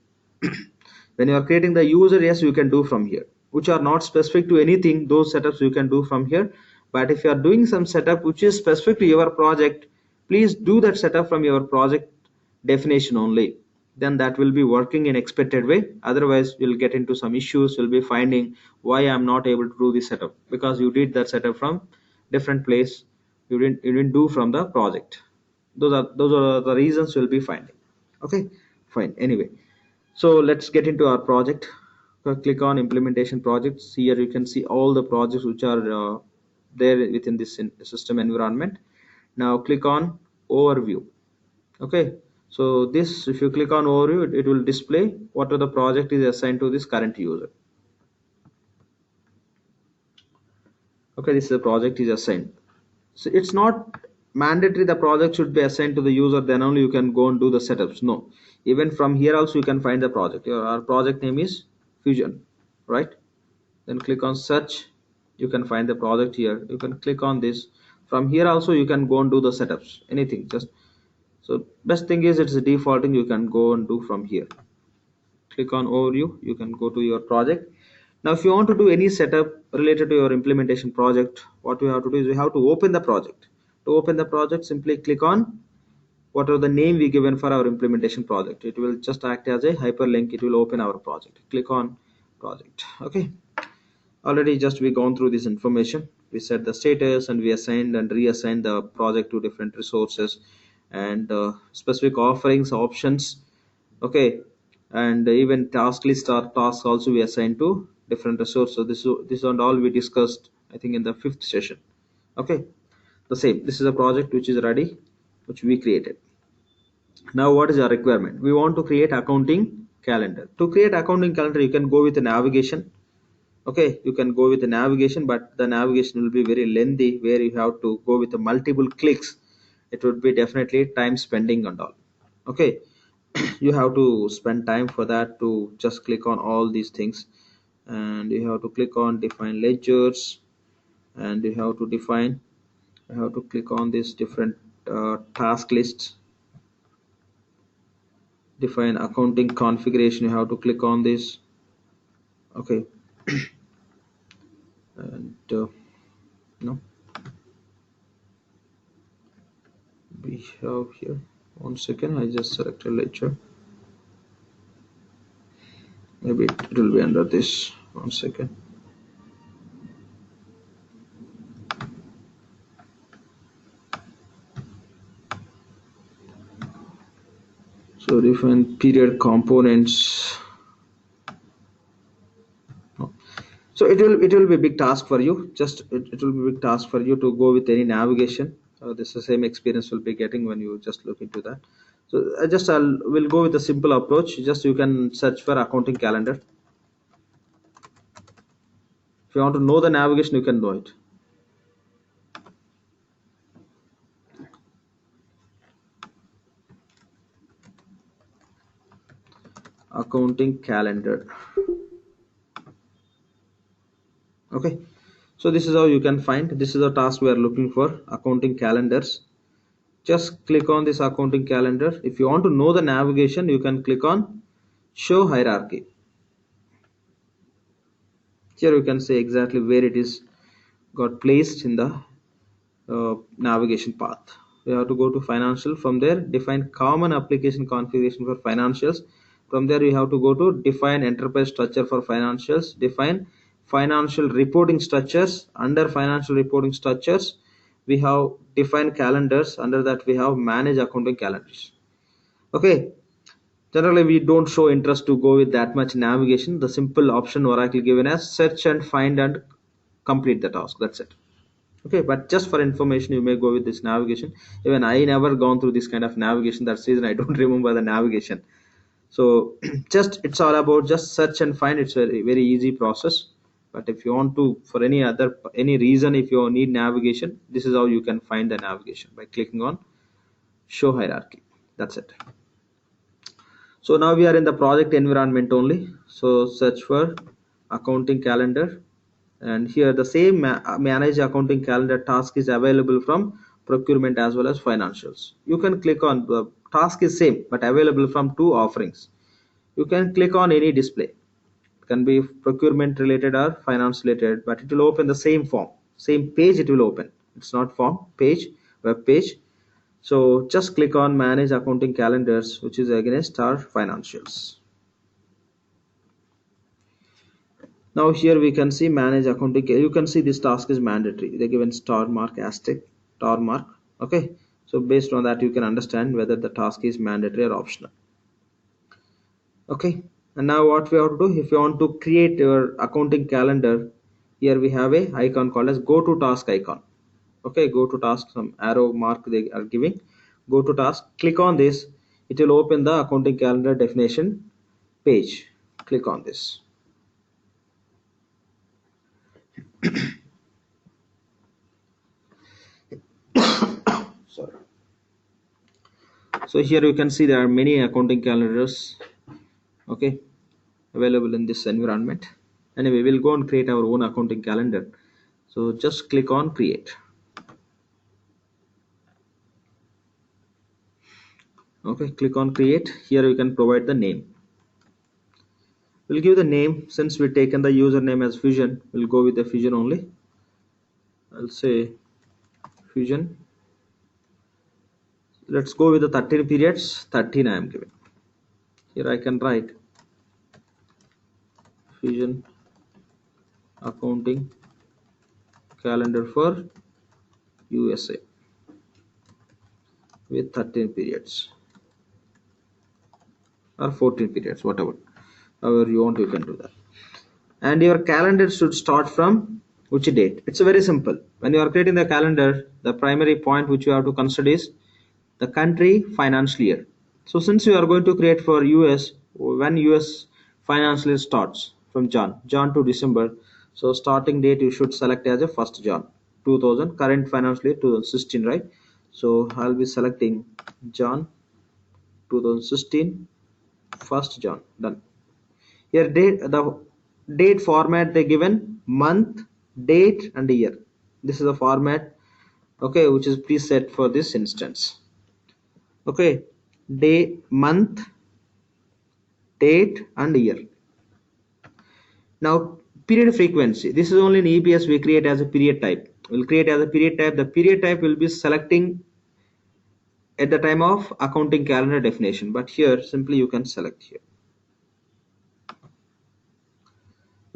When you are creating the user, yes, you can do from here, which are not specific to anything. Those setups you can do from here. But if you are doing some setup which is specific to your project, please do that setup from your project definition only. Then that will be working in expected way. Otherwise you'll get into some issues. You'll be finding why I'm not able to do this setup, because you did that setup from different place. You didn't do from the project. Those are the reasons you'll be finding. Okay, fine. Anyway, so let's get into our project. Click on implementation projects. Here you can see all the projects which are there within this system environment. Now click on overview. Okay, so this, if you click on overview, it will display what are the project is assigned to this current user. Okay, this is the project is assigned. So it's not mandatory the project should be assigned to the user, then only you can go and do the setups. No, even from here also you can find the project. Our project name is Fusion, right? Then click on search. You can find the project here. You can click on this. From here also you can go and do the setups, anything. Just so best thing is it's defaulting. You can go and do from here. Click on overview. You can go to your project. Now if you want to do any setup related to your implementation project, what we have to do is we have to open the project. To open the project, simply click on what are the name we given for our implementation project. It will just act as a hyperlink. It will open our project. Click on project. Okay, already just we gone through this information. We set the status and we assigned and reassigned the project to different resources and specific offerings, options. Okay, and even task list or tasks also we assigned to different resources. So this and all we discussed, I think, in the 5th session. Okay, the same. This is a project which is ready, which we created. Now what is our requirement? We want to create accounting calendar. To create accounting calendar, you can go with a navigation. Okay, you can go with the navigation, but the navigation will be very lengthy, where you have to go with the multiple clicks. It would be definitely time spending and all. Okay, you have to spend time for that, to just click on all these things, and you have to click on define ledgers, and you have to click on this different task lists, define accounting configuration. You have to click on this. Okay, and no, we have here, one second, I just selected ledger. Maybe it will be under this. One second. So define period components. No. So it will be a big task for you. It will be a big task for you to go with any navigation. This is the same experience you'll be getting when you just look into that. So we'll go with a simple approach. Just you can search for accounting calendar. If you want to know the navigation, you can know it. Accounting calendar. Okay, so this is how you can find. This is the task we are looking for, accounting calendars. Just click on this accounting calendar. If you want to know the navigation, you can click on show hierarchy. Here you can say exactly where it is got placed in the navigation path. We have to go to financial. From there, define common application configuration for financials. From there, you have to go to define enterprise structure for financials, define financial reporting structures. Under financial reporting structures, we have defined calendars. Under that, we have manage accounting calendars. Okay, generally we don't show interest to go with that much navigation. The simple option Oracle given as search and find and complete the task. That's it. Okay, but just for information, you may go with this navigation. Even I never gone through this kind of navigation. That's the reason I don't remember the navigation. So just it's all about just search and find. It's a very easy process. But if you want to, for any reason, if you need navigation, this is how you can find the navigation, by clicking on show hierarchy. That's it. So now we are in the project environment only. So search for accounting calendar, and here the same manage accounting calendar task is available from procurement as well as financials. You can click on the task is same but available from two offerings. You can click on any display. It can be procurement related or finance related, but it will open the same form, same page it will open. It's not form, page, web page. So just click on manage accounting calendars, which is against our financials. Now here we can see manage accounting. You can see this task is mandatory. They given star mark, asterisk, star mark. Okay. So based on that, you can understand whether the task is mandatory or optional. Okay. And now what we have to do, if you want to create your accounting calendar, here we have a icon called as go to task icon. Okay, go to task, some arrow mark they are giving. Go to task, click on this. It will open the accounting calendar definition page. Click on this. Sorry. So here you can see there are many accounting calendars, okay, available in this environment. Anyway, we'll go and create our own accounting calendar. So just click on create. Okay, click on create. Here you can provide the name. We'll give the name, since we've taken the username as Fusion, we'll go with the Fusion only. I'll say Fusion. Let's go with the 13 periods. 13 I am giving. Here I can write Fusion accounting calendar for USA with 13 periods or 14 periods, whatever. However you want, you can do that. And your calendar should start from which date? It's very simple. When you are creating the calendar, the primary point which you have to consider is the country financial year. So since you are going to create for US, when US financial year starts from Jan to December, so starting date you should select as a 1st Jan 2000, current financial year 2016, right? So I'll be selecting Jan 2016, 1st Jan, done. Here the date format they given month, date and year. This is the format, okay, which is preset for this instance. Okay, day, month, date and year. Now period frequency, this is only in EBS we create as a period type. We'll create as a period type. The period type will be selecting at the time of accounting calendar definition, but here simply you can select here.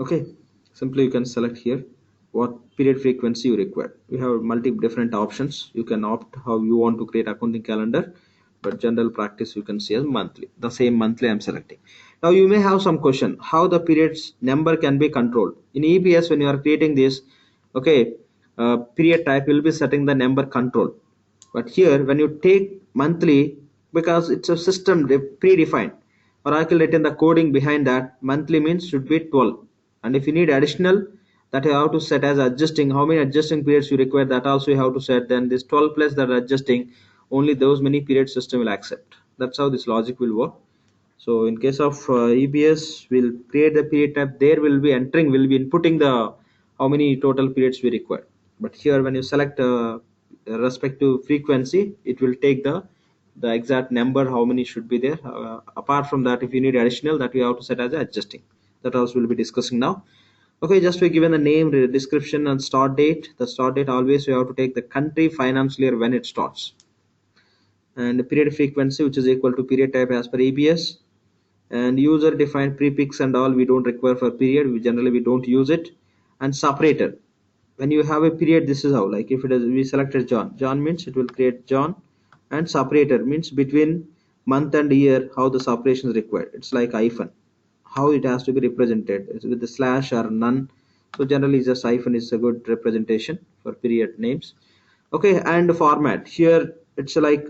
Okay, simply you can select here what period frequency you require. We have multiple different options. You can opt how you want to create accounting calendar, but general practice you can see as monthly. The same monthly I'm selecting. Now you may have some question how the periods number can be controlled. In EBS when you are creating this, okay, period type will be setting the number control. But here when you take monthly, because it's a system predefined, Oracle written the coding behind that, monthly means should be 12. And if you need additional, that you have to set as adjusting, how many adjusting periods you require, that also you have to set. Then this 12 plus that adjusting, only those many period system will accept. That's how this logic will work. So in case of EBS, we'll create the period type. There will be entering, will be inputting the how many total periods we require. But here when you select respective frequency, it will take the exact number how many should be there. Apart from that, if you need additional, that we have to set as adjusting. That also we'll be discussing now. Okay, just we given the name, the description and start date. The start date always we have to take the country financial year when it starts, and the period frequency which is equal to period type as per EBS, and user defined prefix and all we don't require for period. We generally don't use it. And separator, when you have a period, this is how, like if it is we selected John means it will create John, and separator means between month and year how the separation is required. It's like hyphen, how it has to be represented. It's with the slash or none. So generally just hyphen is a good representation for period names. Okay, and format here it's like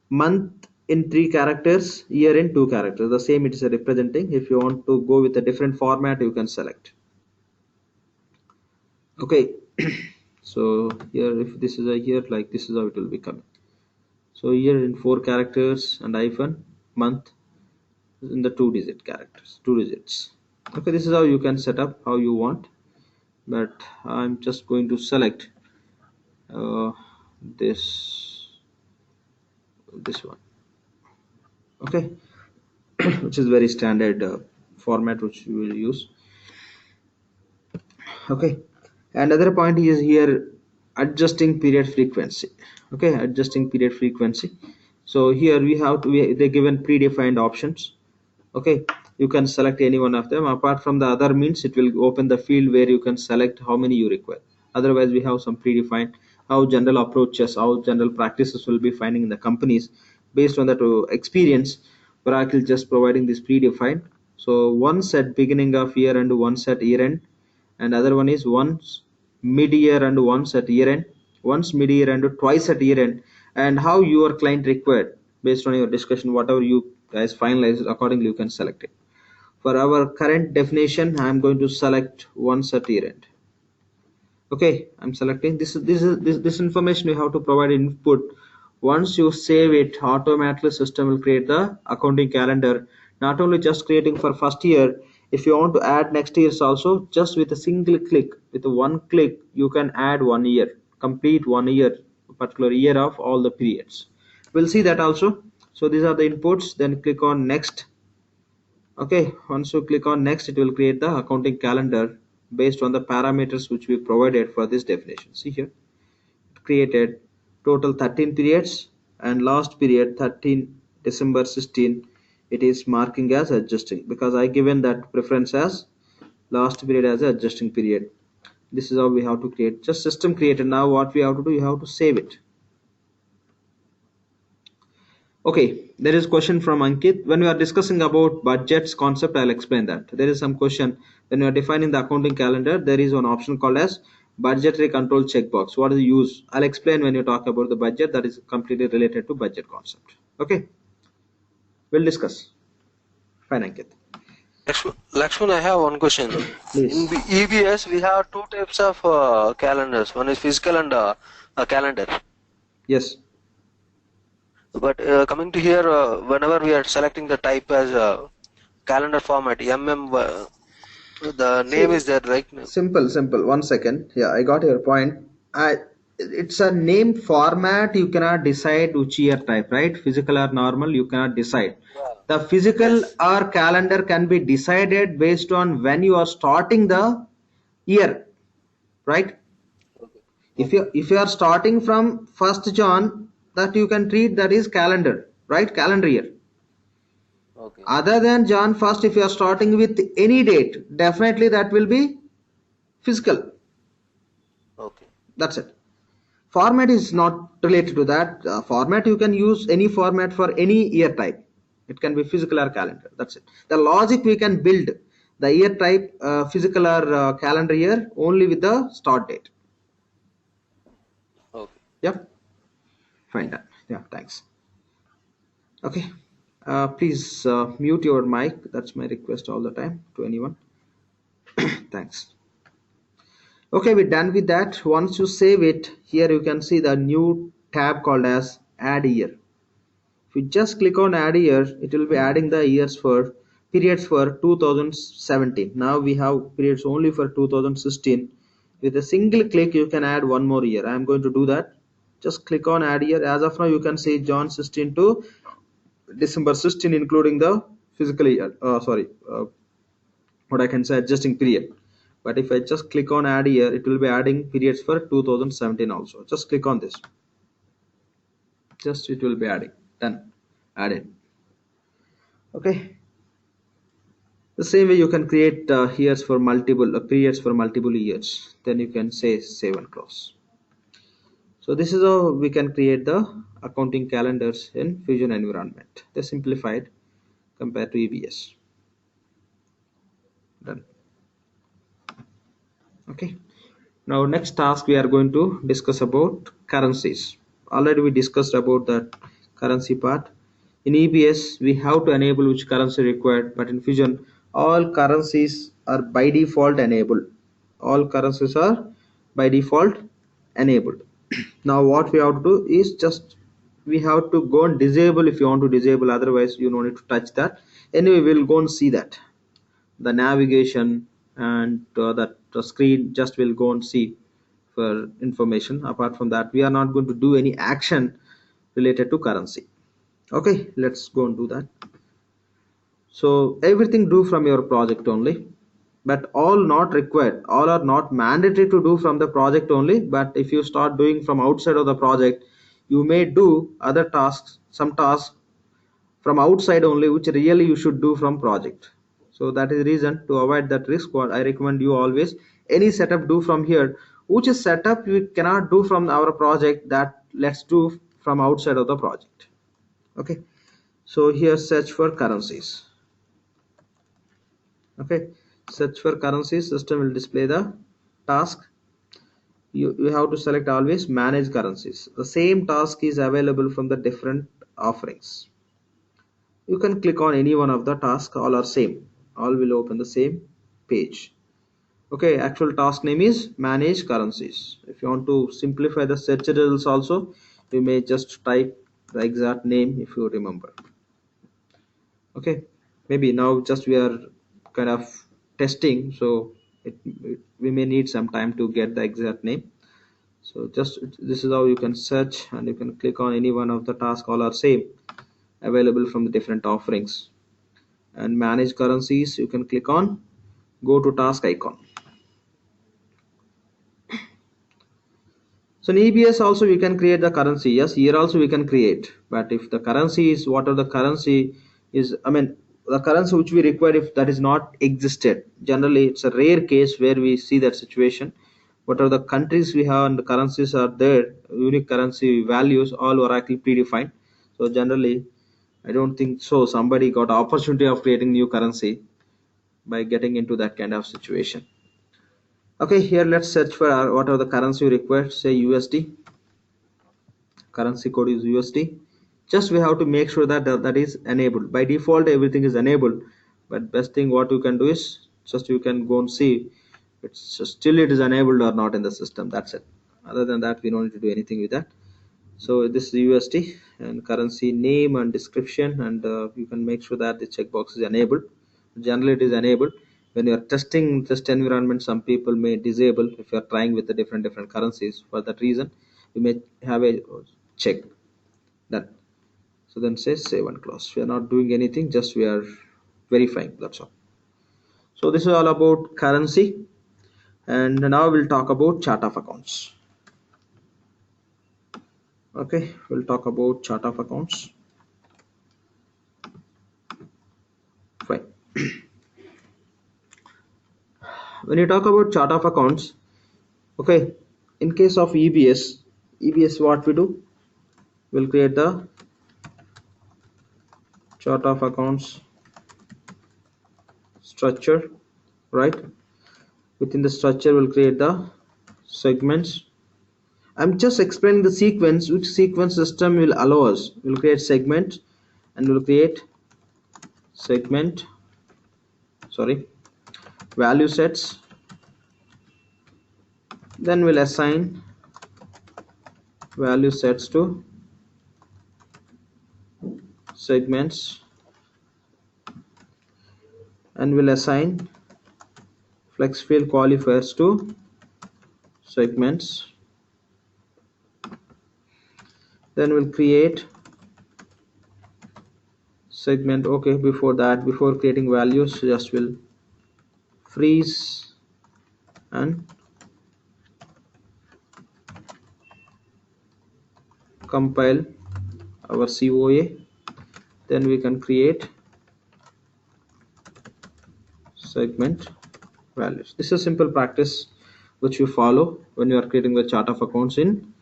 month in 3 characters, year in 2 characters. The same it is representing. If you want to go with a different format, you can select. Okay. So here if this is a year, like this is how it will be coming. So here in 4 characters and hyphen, month, in the 2-digit characters, 2 digits. Okay, this is how you can set up how you want, but I'm just going to select this one. Okay, which is very standard format which we will use. Okay, another point is here adjusting period frequency. Okay, adjusting period frequency. So here we have to they given predefined options. Okay, you can select any one of them. Apart from the other means, it will open the field where you can select how many you require. Otherwise, we have some predefined how general approaches, how general practices will be finding in the companies based on that experience. Oracle just providing this predefined. So once at beginning of year and once at year end, and other one is once mid-year and once at year end, once mid-year and twice at year end, and how your client required based on your discussion, whatever you guys finalize, accordingly you can select it. For our current definition, I'm going to select once at year end. Okay, I'm selecting this information you have to provide input. Once you save it, automatically system will create the accounting calendar, not only just creating for first year. If you want to add next year's also, just with a single click, with one click you can add 1 year, complete 1 year, particular year of all the periods. We'll see that also. So these are the inputs, then click on next. Okay, once you click on next, it will create the accounting calendar based on the parameters which we provided for this definition. See here, it created total 13 periods, and last period 13 December 16, it is marking as adjusting because I given that preference as last period as adjusting period. This is how we have to create, just system created. Now what we have to do, you have to save it. Okay, there is question from Ankit. When we are discussing about budgets concept, I'll explain that. There is some question. When you are defining the accounting calendar, there is one option called as budgetary control checkbox. What is the use? I'll explain when you talk about the budget. That is completely related to budget concept. Okay, we'll discuss. Fine, Ankit. Lakshman, I have one question. Please. In EBS, we have two types of calendars. One is physical and a calendar. Yes. But coming to here, whenever we are selecting the type as a calendar format, the name is there, right? Simple. 1 second. Yeah, I got your point. It's a name format. You cannot decide which year type, right? Physical or normal, you cannot decide. The physical or calendar can be decided based on when you are starting the year, right? Okay. If you are starting from 1st John, that you can treat that is calendar, right? Calendar year. Okay. Other than John 1st, if you are starting with any date, definitely that will be physical. Okay. That's it. Format is not related to that. Format, you can use any format for any year type. It can be physical or calendar. That's it. The logic we can build the year type, physical or calendar year, only with the start date. Okay. Yep. Fine. Done. Yeah. Thanks. Okay. Please mute your mic. That's my request all the time to anyone. Thanks. Okay, we're done with that. Once you save it, here you can see the new tab called as add year. If you just click on add year, it will be adding the years for periods for 2017. Now we have periods only for 2016. With a single click, you can add one more year. I am going to do that. Just click on add year. As of now, you can see John 16 to December 16, including the physical year. What I can say adjusting period. But if I just click on add year, it will be adding periods for 2017 also. Just click on this. Just it will be adding. Done. Added. Okay. The same way you can create years for multiple periods for multiple years. Then you can say save and close. So this is how we can create the accounting calendars in Fusion environment. They're simplified compared to EBS. Done. Okay. Now next task we are going to discuss about currencies. Already we discussed about the currency part. In EBS we have to enable which currency required, but in Fusion all currencies are by default enabled. All currencies are by default enabled. Now what we have to do is just we have to go and disable if you want to disable, otherwise you don't need to touch that. Anyway, we'll go and see that the navigation and the screen just will go and see for information. Apart from that, we are not going to do any action related to currency. Okay, let's go and do that. So everything do from your project only, but all not required, all are not mandatory to do from the project only. But if you start doing from outside of the project, you may do other tasks, some tasks from outside only, which really you should do from project. So that is the reason, to avoid that risk, what I recommend you always, any setup do from here, which is setup we cannot do from our project, that let's do from outside of the project. Okay, so here search for currencies. Okay, search for currencies, system will display the task. You have to select always manage currencies. The same task is available from the different offerings. You can click on any one of the tasks, all are same, all will open the same page. Okay, actual task name is manage currencies. If you want to simplify the search results also, you may just type the exact name if you remember. Okay, maybe now just we are kind of testing, so we may need some time to get the exact name. So just this is how you can search, and you can click on any one of the tasks, all are same, available from the different offerings. And manage currencies, you can click on go to task icon. So in EBS also we can create the currency. Yes, here also we can create, but if the currency is whatever the currency is, I mean the currency which we require, if that is not existed, generally it's a rare case where we see that situation. Whatever the countries we have and the currencies are there, unique currency values, all Oracle predefined. So generally I don't think so somebody got opportunity of creating new currency by getting into that kind of situation. Okay, here let's search for whatever the currency required, say USD. Currency code is USD. Just we have to make sure that that is enabled. By default everything is enabled, but best thing what you can do is just you can go and see it's still it is enabled or not in the system. That's it. Other than that we don't need to do anything with that. So this is USD, and currency name and description, and you can make sure that the checkbox is enabled. Generally it is enabled. When you are testing test environment, some people may disable if you are trying with the different currencies. For that reason you may have a check that. So then say save and close. We are not doing anything, just we are verifying, that's all. So this is all about currency, and now we'll talk about chart of accounts. Okay, we'll talk about chart of accounts. Fine. When you talk about chart of accounts, okay, in case of EBS what we do, we'll create the chart of accounts structure, right? Within the structure we'll create the segments. I'm just explaining the sequence, which sequence system will allow us. We'll create segment, and we'll create value sets, then we'll assign value sets to segments, and we'll assign flex field qualifiers to segments. Then we'll create segment. Okay, before creating values, just will freeze and compile our COA. Then we can create segment values. This is a simple practice which you follow when you are creating the chart of accounts in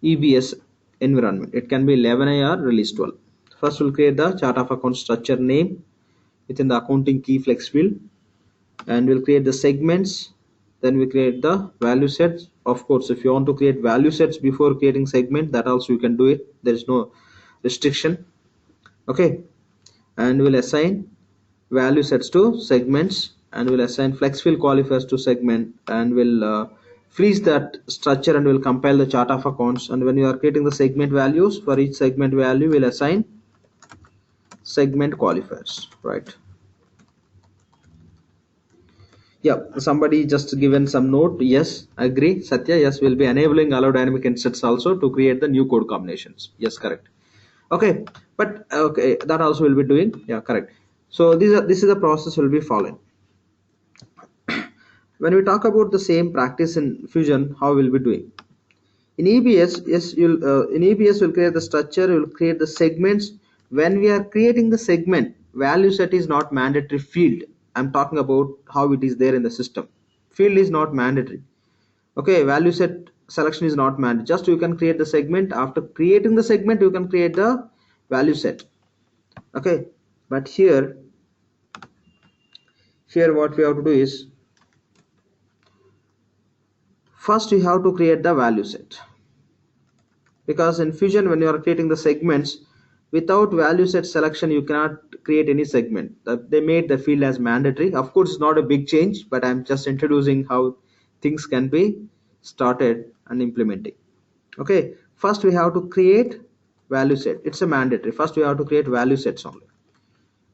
EBS environment. It can be 11i or release 12. First we'll create the chart of account structure name within the accounting key flex field, and we'll create the segments. Then we create the value sets. Of course, if you want to create value sets before creating segment, that also you can do it. There is no restriction. Okay, and we'll assign value sets to segments, and we'll assign flex field qualifiers to segment, and we'll freeze that structure and will compile the chart of accounts. And when you are creating the segment values, for each segment value we'll assign segment qualifiers, right? Yeah, somebody just given some note. Yes, agree. Satya, yes, we'll be enabling allow dynamic insets also to create the new code combinations. Yes, correct. Okay, but okay, that also will be doing. Yeah, correct. So this is the process we'll be following. When we talk about the same practice in Fusion, how we'll be doing? In EBS, yes, in EBS we'll create the structure, we'll create the segments. When we are creating the segment, value set is not mandatory field. I'm talking about how it is there in the system. Field is not mandatory. Okay, value set selection is not mandatory. Just you can create the segment. After creating the segment, you can create the value set. Okay, but here what we have to do is, first you have to create the value set. Because in Fusion, when you are creating the segments, without value set selection you cannot create any segment. They made the field as mandatory. Of course, it's not a big change, but I'm just introducing how things can be started and implementing. Okay, first we have to create value set. It's a mandatory. First we have to create value sets only.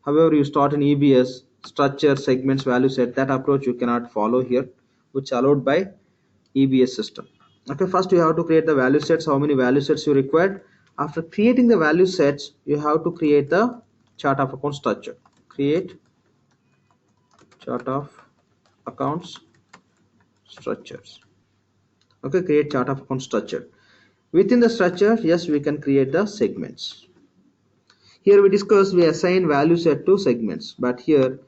However, you start in EBS, structure, segments, value set. That approach you cannot follow here, which allowed by EBS system. Okay, first you have to create the value sets. How many value sets you required? After creating the value sets, you have to create the chart of account structure. Create chart of accounts structures. Okay, create chart of account structure. Within the structure, yes, we can create the segments. Here we discussed we assign value set to segments, but here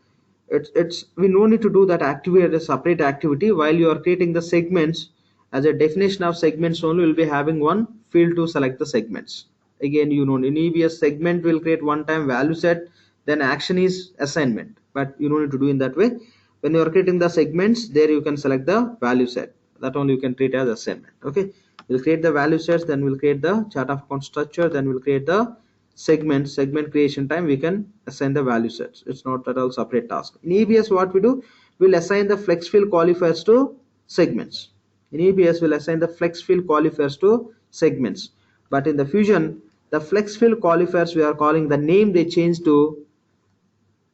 we no need to do that activity as a separate activity. While you are creating the segments, as a definition of segments only, will be having one field to select the segments. Again, you know, in EBS segment will create one time value set, then action is assignment, but you don't need to do in that way. When you are creating the segments, there you can select the value set. That only you can treat as assignment. Okay, we'll create the value sets, then we'll create the chart of account structure, then we'll create the segment creation time. We can assign the value sets. It's not at all separate task. In EBS, what we do, we'll assign the flex field qualifiers to segments. In EBS, we'll assign the flex field qualifiers to segments, but in the Fusion, the flex field qualifiers we are calling, the name they change to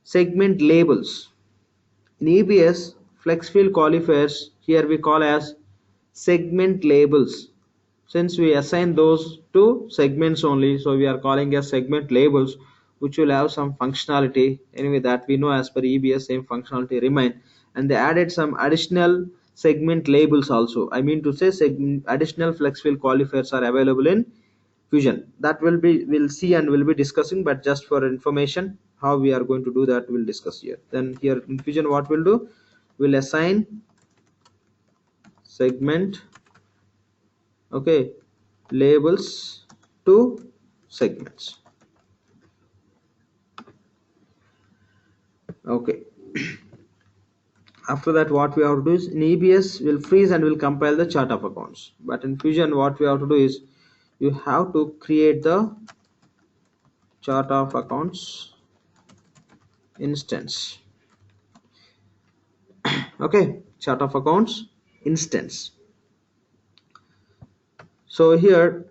segment labels. In EBS, flex field qualifiers here we call as segment labels. Since we assign those to segments only, so we are calling as segment labels, which will have some functionality. Anyway, that we know as per EBS, same functionality remain, and they added some additional segment labels also. I mean to say, additional flex field qualifiers are available in Fusion. That we'll see and we'll be discussing, but just for information, how we are going to do that we'll discuss here. Then here in Fusion, what we'll do, we'll assign segment, okay, labels to segments. Okay. After that, what we have to do is, in EBS we'll freeze and we'll compile the chart of accounts, but in Fusion what we have to do is, you have to create the chart of accounts instance. Okay, chart of accounts instance. So here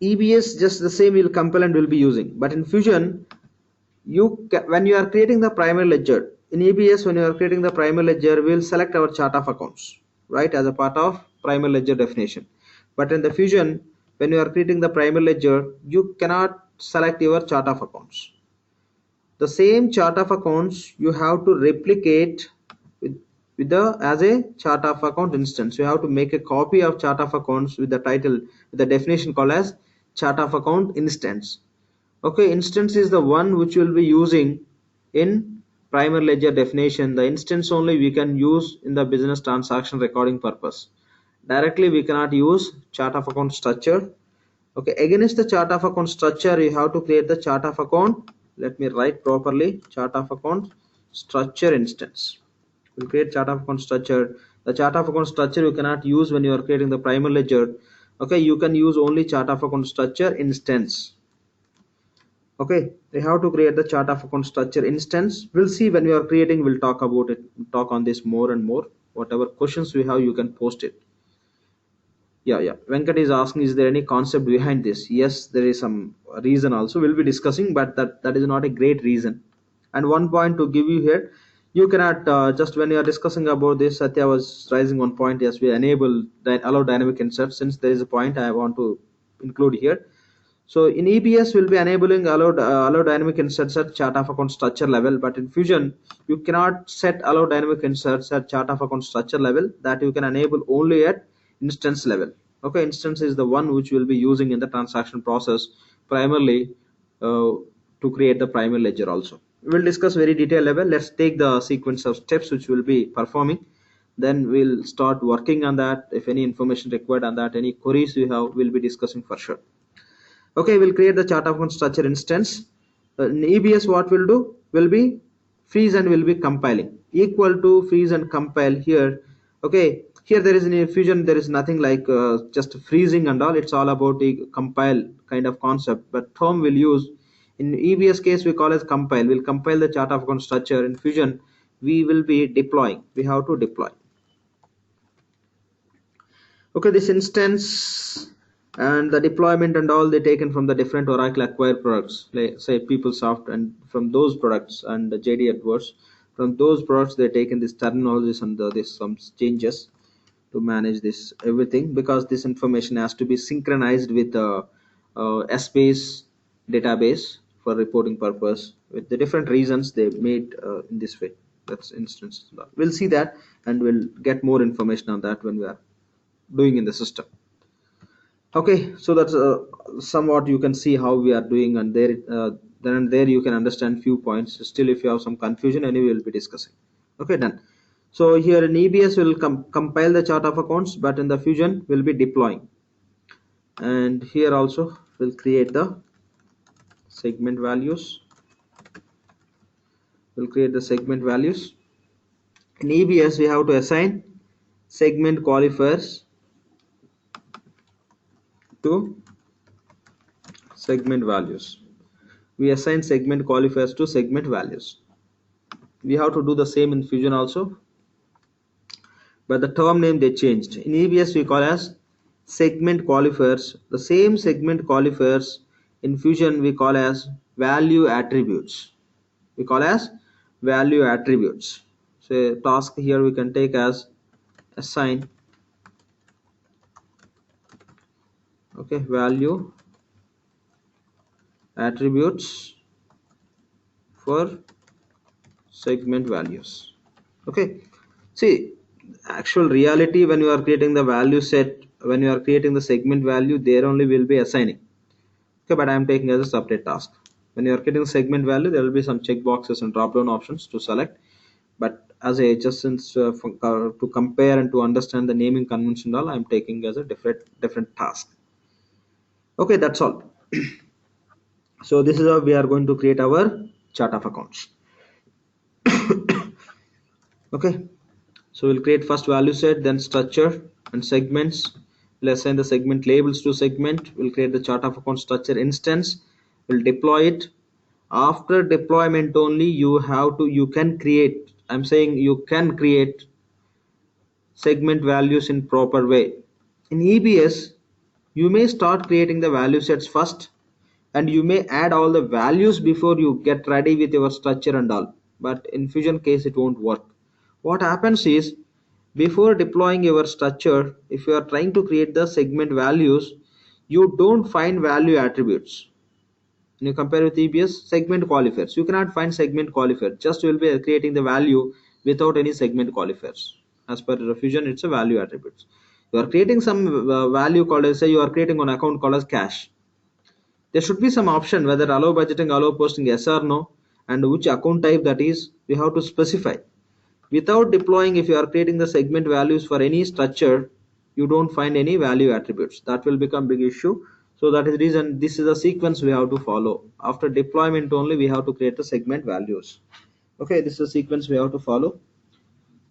EBS just the same will compile and will be using, but in Fusion, when you are creating the primary ledger in EBS, when you are creating the primary ledger, we will select our chart of accounts, right, as a part of primary ledger definition. But in the Fusion, when you are creating the primary ledger, you cannot select your chart of accounts. The same chart of accounts you have to replicate as a chart of account instance. You have to make a copy of chart of accounts with the title, with the definition called as chart of account instance. Okay, instance is the one which will be using in primary ledger definition. The instance only we can use in the business transaction recording purpose. Directly we cannot use chart of account structure. Okay, against the chart of account structure, you have to create the chart of account. Let me write properly, chart of account structure instance. We'll create chart of account structure. The chart of account structure you cannot use when you are creating the primary ledger. Okay, you can use only chart of account structure instance. Okay, we have to create the chart of account structure instance. We'll see when we are creating, we'll talk about it, talk on this more and more whatever questions we have, you can post it. Yeah, Venkat is asking, is there any concept behind this? Yes, there is some reason also we'll be discussing, but that is not a great reason. And one point to give you here, you cannot just when you are discussing about this, Satya was raising one point. Yes, we enable allow dynamic insert. Since there is a point I want to include here, so in EBS we'll be enabling allow dynamic inserts at chart of account structure level, but in Fusion you cannot set allow dynamic inserts at chart of account structure level. That you can enable only at instance level. Okay, instance is the one which we'll be using in the transaction process primarily to create the primary ledger also. We'll discuss very detailed level. Let's take the sequence of steps which we'll be performing. Then we'll start working on that. If any information required on that, any queries we have, we'll be discussing for sure. Okay, we'll create the chart of account structure instance. In EBS, what we'll do will be freeze and will be compiling equal to freeze and compile here. Okay, here there is in Fusion there is nothing like just freezing and all. It's all about a compile kind of concept, but term will use in EBS case we call as compile. We'll compile the chart of account structure. In Fusion we will be deploying. We have to deploy. Okay, this instance and the deployment and all, they taken from the different Oracle acquired products, like say PeopleSoft, and from those products, and JD Edwards, from those products they taken this terminologies and this some changes to manage this everything, because this information has to be synchronized with the Essbase database for reporting purpose. With the different reasons they made in this way. That's instance. We'll see that and we'll get more information on that when we are doing in the system. Okay, so that's somewhat you can see how we are doing, and there then and there you can understand few points. Still, if you have some confusion, anyway we'll be discussing. Okay, done. So here in EBS we'll compile the chart of accounts, but in the Fusion we'll be deploying, and here also we'll create the segment values. We'll create the segment values. In EBS we have to assign segment qualifiers to segment values. We assign segment qualifiers to segment values. We have to do the same in Fusion also, but the term name they changed. In EBS we call as segment qualifiers. The same segment qualifiers in Fusion we call as value attributes. We call as value attributes. So a task here we can take as assign value attributes for segment values. Okay, see, actual reality when you are creating the value set, when you are creating the segment value, there only will be assigning. Okay, but I am taking as a separate task. When you are creating segment value, there will be some check boxes and drop down options to select, but as a just since to compare and to understand the naming convention all, I am taking as a different task. Okay, that's all. So this is how we are going to create our chart of accounts. Okay, so we'll create first value set, then structure and segments. We'll assign the segment labels to segment. We'll create the chart of account structure instance. We'll deploy it. After deployment only you can create, I'm saying you can create segment values in proper way. In EBS you may start creating the value sets first, and you may add all the values before you get ready with your structure and all, but in Fusion case it won't work. What happens is, before deploying your structure, if you are trying to create the segment values, you don't find value attributes. When you compare with EBS segment qualifiers, you cannot find segment qualifier, just you will be creating the value without any segment qualifiers. As per the Fusion, it's a value attributes. You are creating some value called as, say you are creating an account called as cash. There should be some option whether allow budgeting, allow posting, yes or no, and which account type that is, we have to specify. Without deploying, if you are creating the segment values for any structure, you don't find any value attributes. That will become big issue. So that is the reason this is a sequence we have to follow. After deployment only we have to create the segment values. Okay, this is a sequence we have to follow.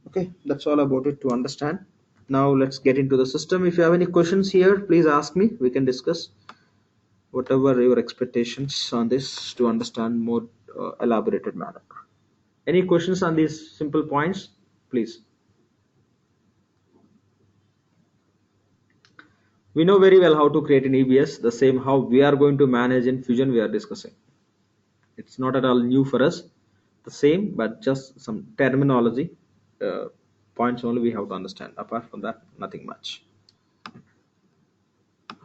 Okay, that's all about it to understand. Now let's get into the system. If you have any questions here, please ask me. We can discuss whatever your expectations on this to understand more elaborated manner. Any questions on these simple points, please? We know very well how to create in EBS, the same how we are going to manage in Fusion we are discussing. It's not at all new for us, the same, but just some terminology points only we have to understand. Apart from that, nothing much.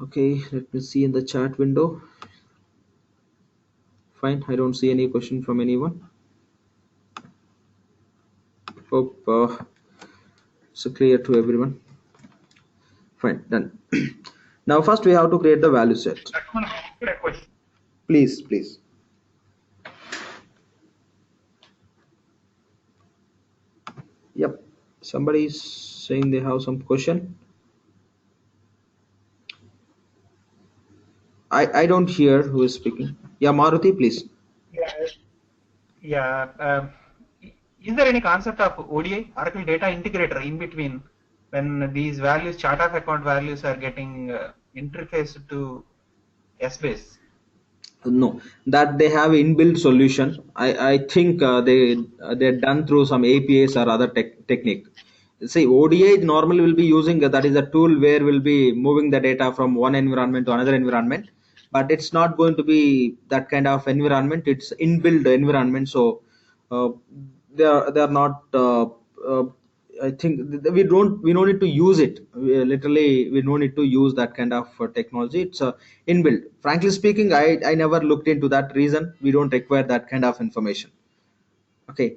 Okay, let me see in the chat window. Fine, I don't see any question from anyone. Hope it's clear to everyone. Fine, done. Now first we have to create the value set. Please, please. Yep, somebody is saying they have some question. I don't hear who is speaking. Yeah, Maruti, please. Yeah. Is there any concept of ODI, Oracle Data Integrator, in between when these values, chart of account values, are getting interfaced to Essbase? No, that they have inbuilt solution. I think they're done through some APIs or other technique. See, ODI normally will be using that is a tool where we'll be moving the data from one environment to another environment, but it's not going to be that kind of environment. It's inbuilt environment, so uh, they are not. I think we don't need to use it. We don't need to use that kind of technology. It's inbuilt. Frankly speaking, I never looked into that reason. We don't require that kind of information. Okay,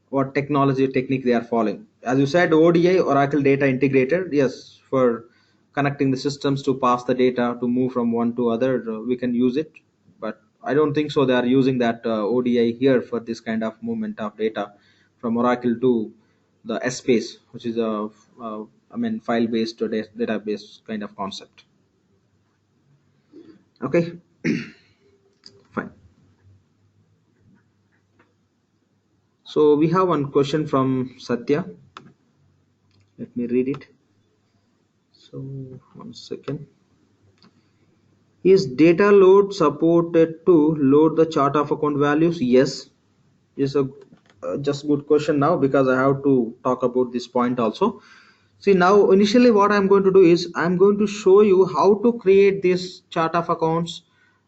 what technology technique they are following? As you said, ODI, Oracle Data Integrator. Yes, for connecting the systems to pass the data to move from one to other, we can use it. But I don't think so. They are using that ODI here for this kind of movement of data from Oracle to the Essbase, which is a file-based or database kind of concept. Okay, fine. So we have one question from Satya. Let me read it. So 1 second. Is data load supported to load the chart of account values? Yes. Is a just good question now, because I have to talk about this point also. See, now initially what I'm going to do is I'm going to show you how to create this chart of accounts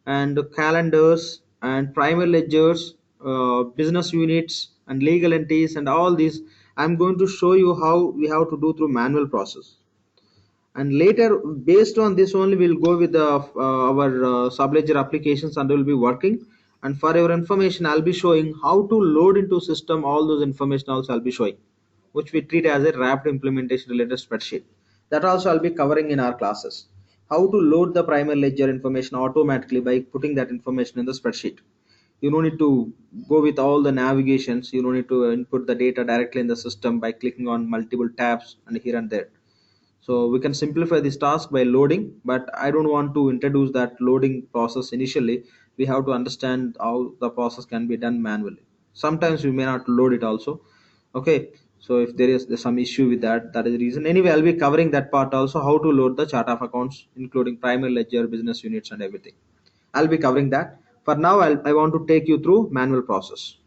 and calendars and primary ledgers, business units and legal entities and all these. I'm going to show you how we have to do through manual process, and later based on this only we'll go with the our subledger applications and we'll be working. And for your information, I'll be showing how to load into system all those information also I'll be showing, which we treat as a wrapped implementation related spreadsheet. That also I'll be covering in our classes, how to load the primary ledger information automatically by putting that information in the spreadsheet. You don't need to go with all the navigations. You don't need to input the data directly in the system by clicking on multiple tabs and here and there. So we can simplify this task by loading, but I don't want to introduce that loading process initially. We have to understand how the process can be done manually. Sometimes we may not load it also. Okay, so if there's some issue with that, that is the reason. Anyway, I'll be covering that part also, how to load the chart of accounts including primary ledger, business units and everything. I'll be covering that. For now, I want to take you through manual process.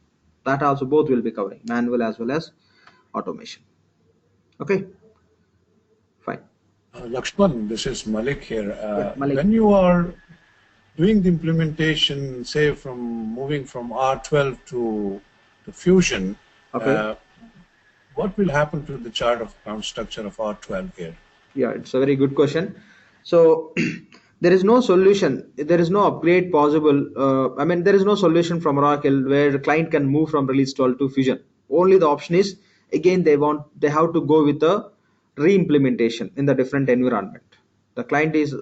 That also both will be covering, manual as well as automation. Okay, fine. Lakshman, this is Malik here. Yeah, Malik. When you are doing the implementation, say from moving from R12 to Fusion, Okay. what will happen to the chart of account structure of R12 here? Yeah, it's a very good question. So there is no solution. There is no upgrade possible. There is no solution from Oracle where the client can move from release 12 to Fusion. Only the option is, again, they have to go with the re-implementation in the different environment. The client is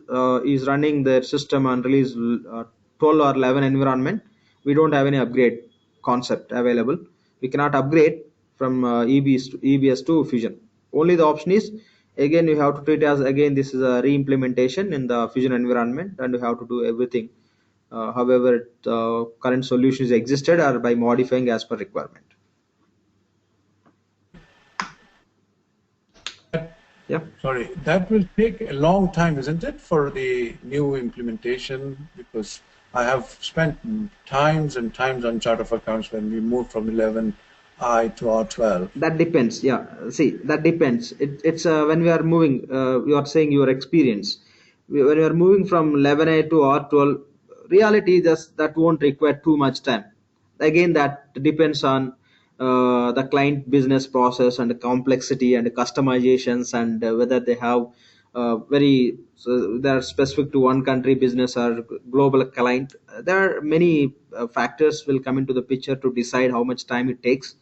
running their system on release 12 or 11 environment. We don't have any upgrade concept available. We cannot upgrade from EBS to Fusion. Only the option is, again, you have to treat as, again, this is a re-implementation in the Fusion environment, and you have to do everything however current solutions existed, or by modifying as per requirement. Yeah. Sorry, that will take a long time, isn't it, for the new implementation? Because I have spent times and times on chart of accounts when we moved from 11i to R12. That depends. Yeah. See, that depends. It's when we are moving, you are saying your experience. when we are moving from 11A to R12, reality just that won't require too much time. Again, that depends on the client business process and the complexity and the customizations, and whether they have very so they are specific to one country business or global client. There are many factors will come into the picture to decide how much time it takes.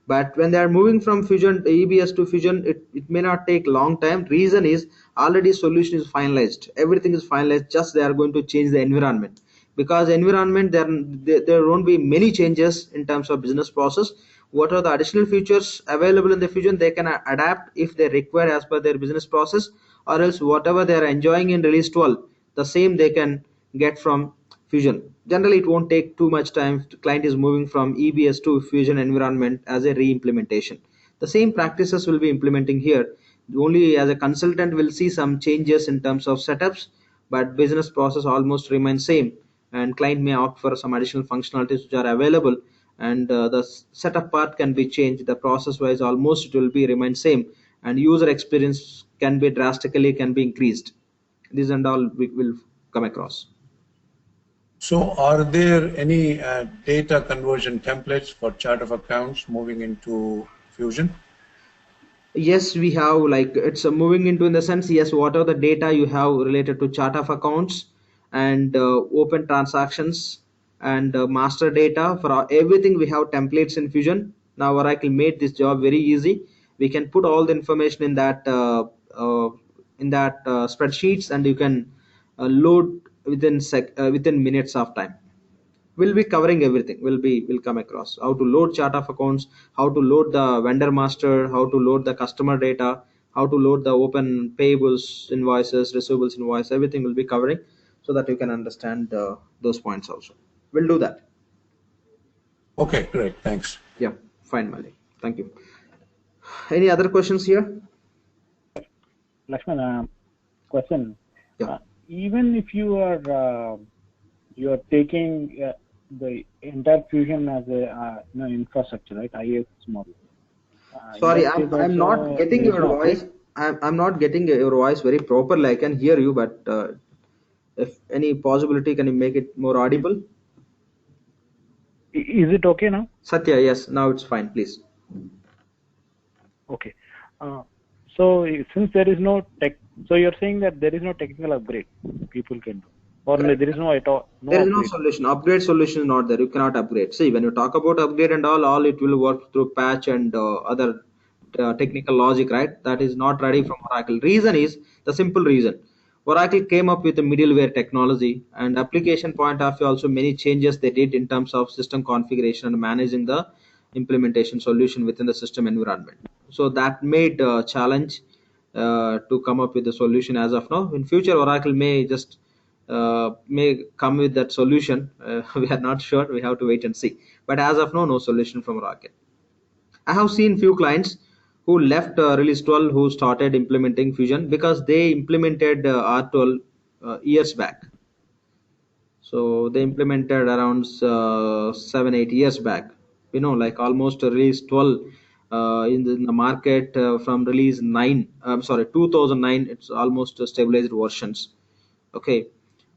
But when they are moving from fusion EBS to fusion, it may not take long time. Reason is already solution is finalized, everything is finalized, just they are going to change the environment. Because environment, there won't be many changes in terms of business process. What are the additional features available in the fusion, they can adapt if they require as per their business process, or else whatever they are enjoying in release 12, the same they can get from fusion. Generally, it won't take too much time. The client is moving from EBS to fusion environment as a re-implementation. The same practices will be implementing here. Only as a consultant will see some changes in terms of setups, but business process almost remains same. And client may opt for some additional functionalities which are available, and the setup part can be changed. The process wise almost it will be remain same, and user experience can be drastically can be increased. These and all we will come across. So are there any data conversion templates for chart of accounts moving into Fusion? Yes, we have, like it's moving into in the sense, yes, what are the data you have related to chart of accounts and open transactions and master data for everything. We have templates in Fusion. Now Oracle made this job very easy. We can put all the information in that spreadsheets, and you can load within minutes of time. We'll be covering everything. We'll come across how to load chart of accounts, how to load the vendor master, how to load the customer data, how to load the open payables invoices, receivables invoice. Everything will be covering, so that you can understand those points also. We'll do that. Okay, great, thanks. Yeah, fine, Malik. Thank you. Any other questions here? Lakshman, question. Yeah. Even if you are taking the entire fusion as a infrastructure, right? IaaS model. Sorry, I'm not getting your voice. I'm not getting your voice very properly. I can hear you, but if any possibility, can you make it more audible? Is it okay now? Satya, yes, now it's fine, please. Okay. So since there is no tech, so you're saying that there is no technical upgrade people can do, or there is no at all. There is no solution. Upgrade solution is not there. You cannot upgrade. See, when you talk about upgrade and all it will work through patch and other technical logic, right? That is not ready from Oracle. Reason is the simple reason. Oracle came up with a middleware technology, and application point of view also many changes they did in terms of system configuration and managing the implementation solution within the system environment. So that made a challenge to come up with the solution as of now. In future, Oracle may just may come with that solution. We are not sure. We have to wait and see. But as of now, no solution from Oracle. I have seen few clients who left release 12 who started implementing Fusion because they implemented R12 years back. So they implemented around 7-8 years back. Like almost release 12 in the market from release 9. I'm sorry, 2009. It's almost stabilized versions. Okay,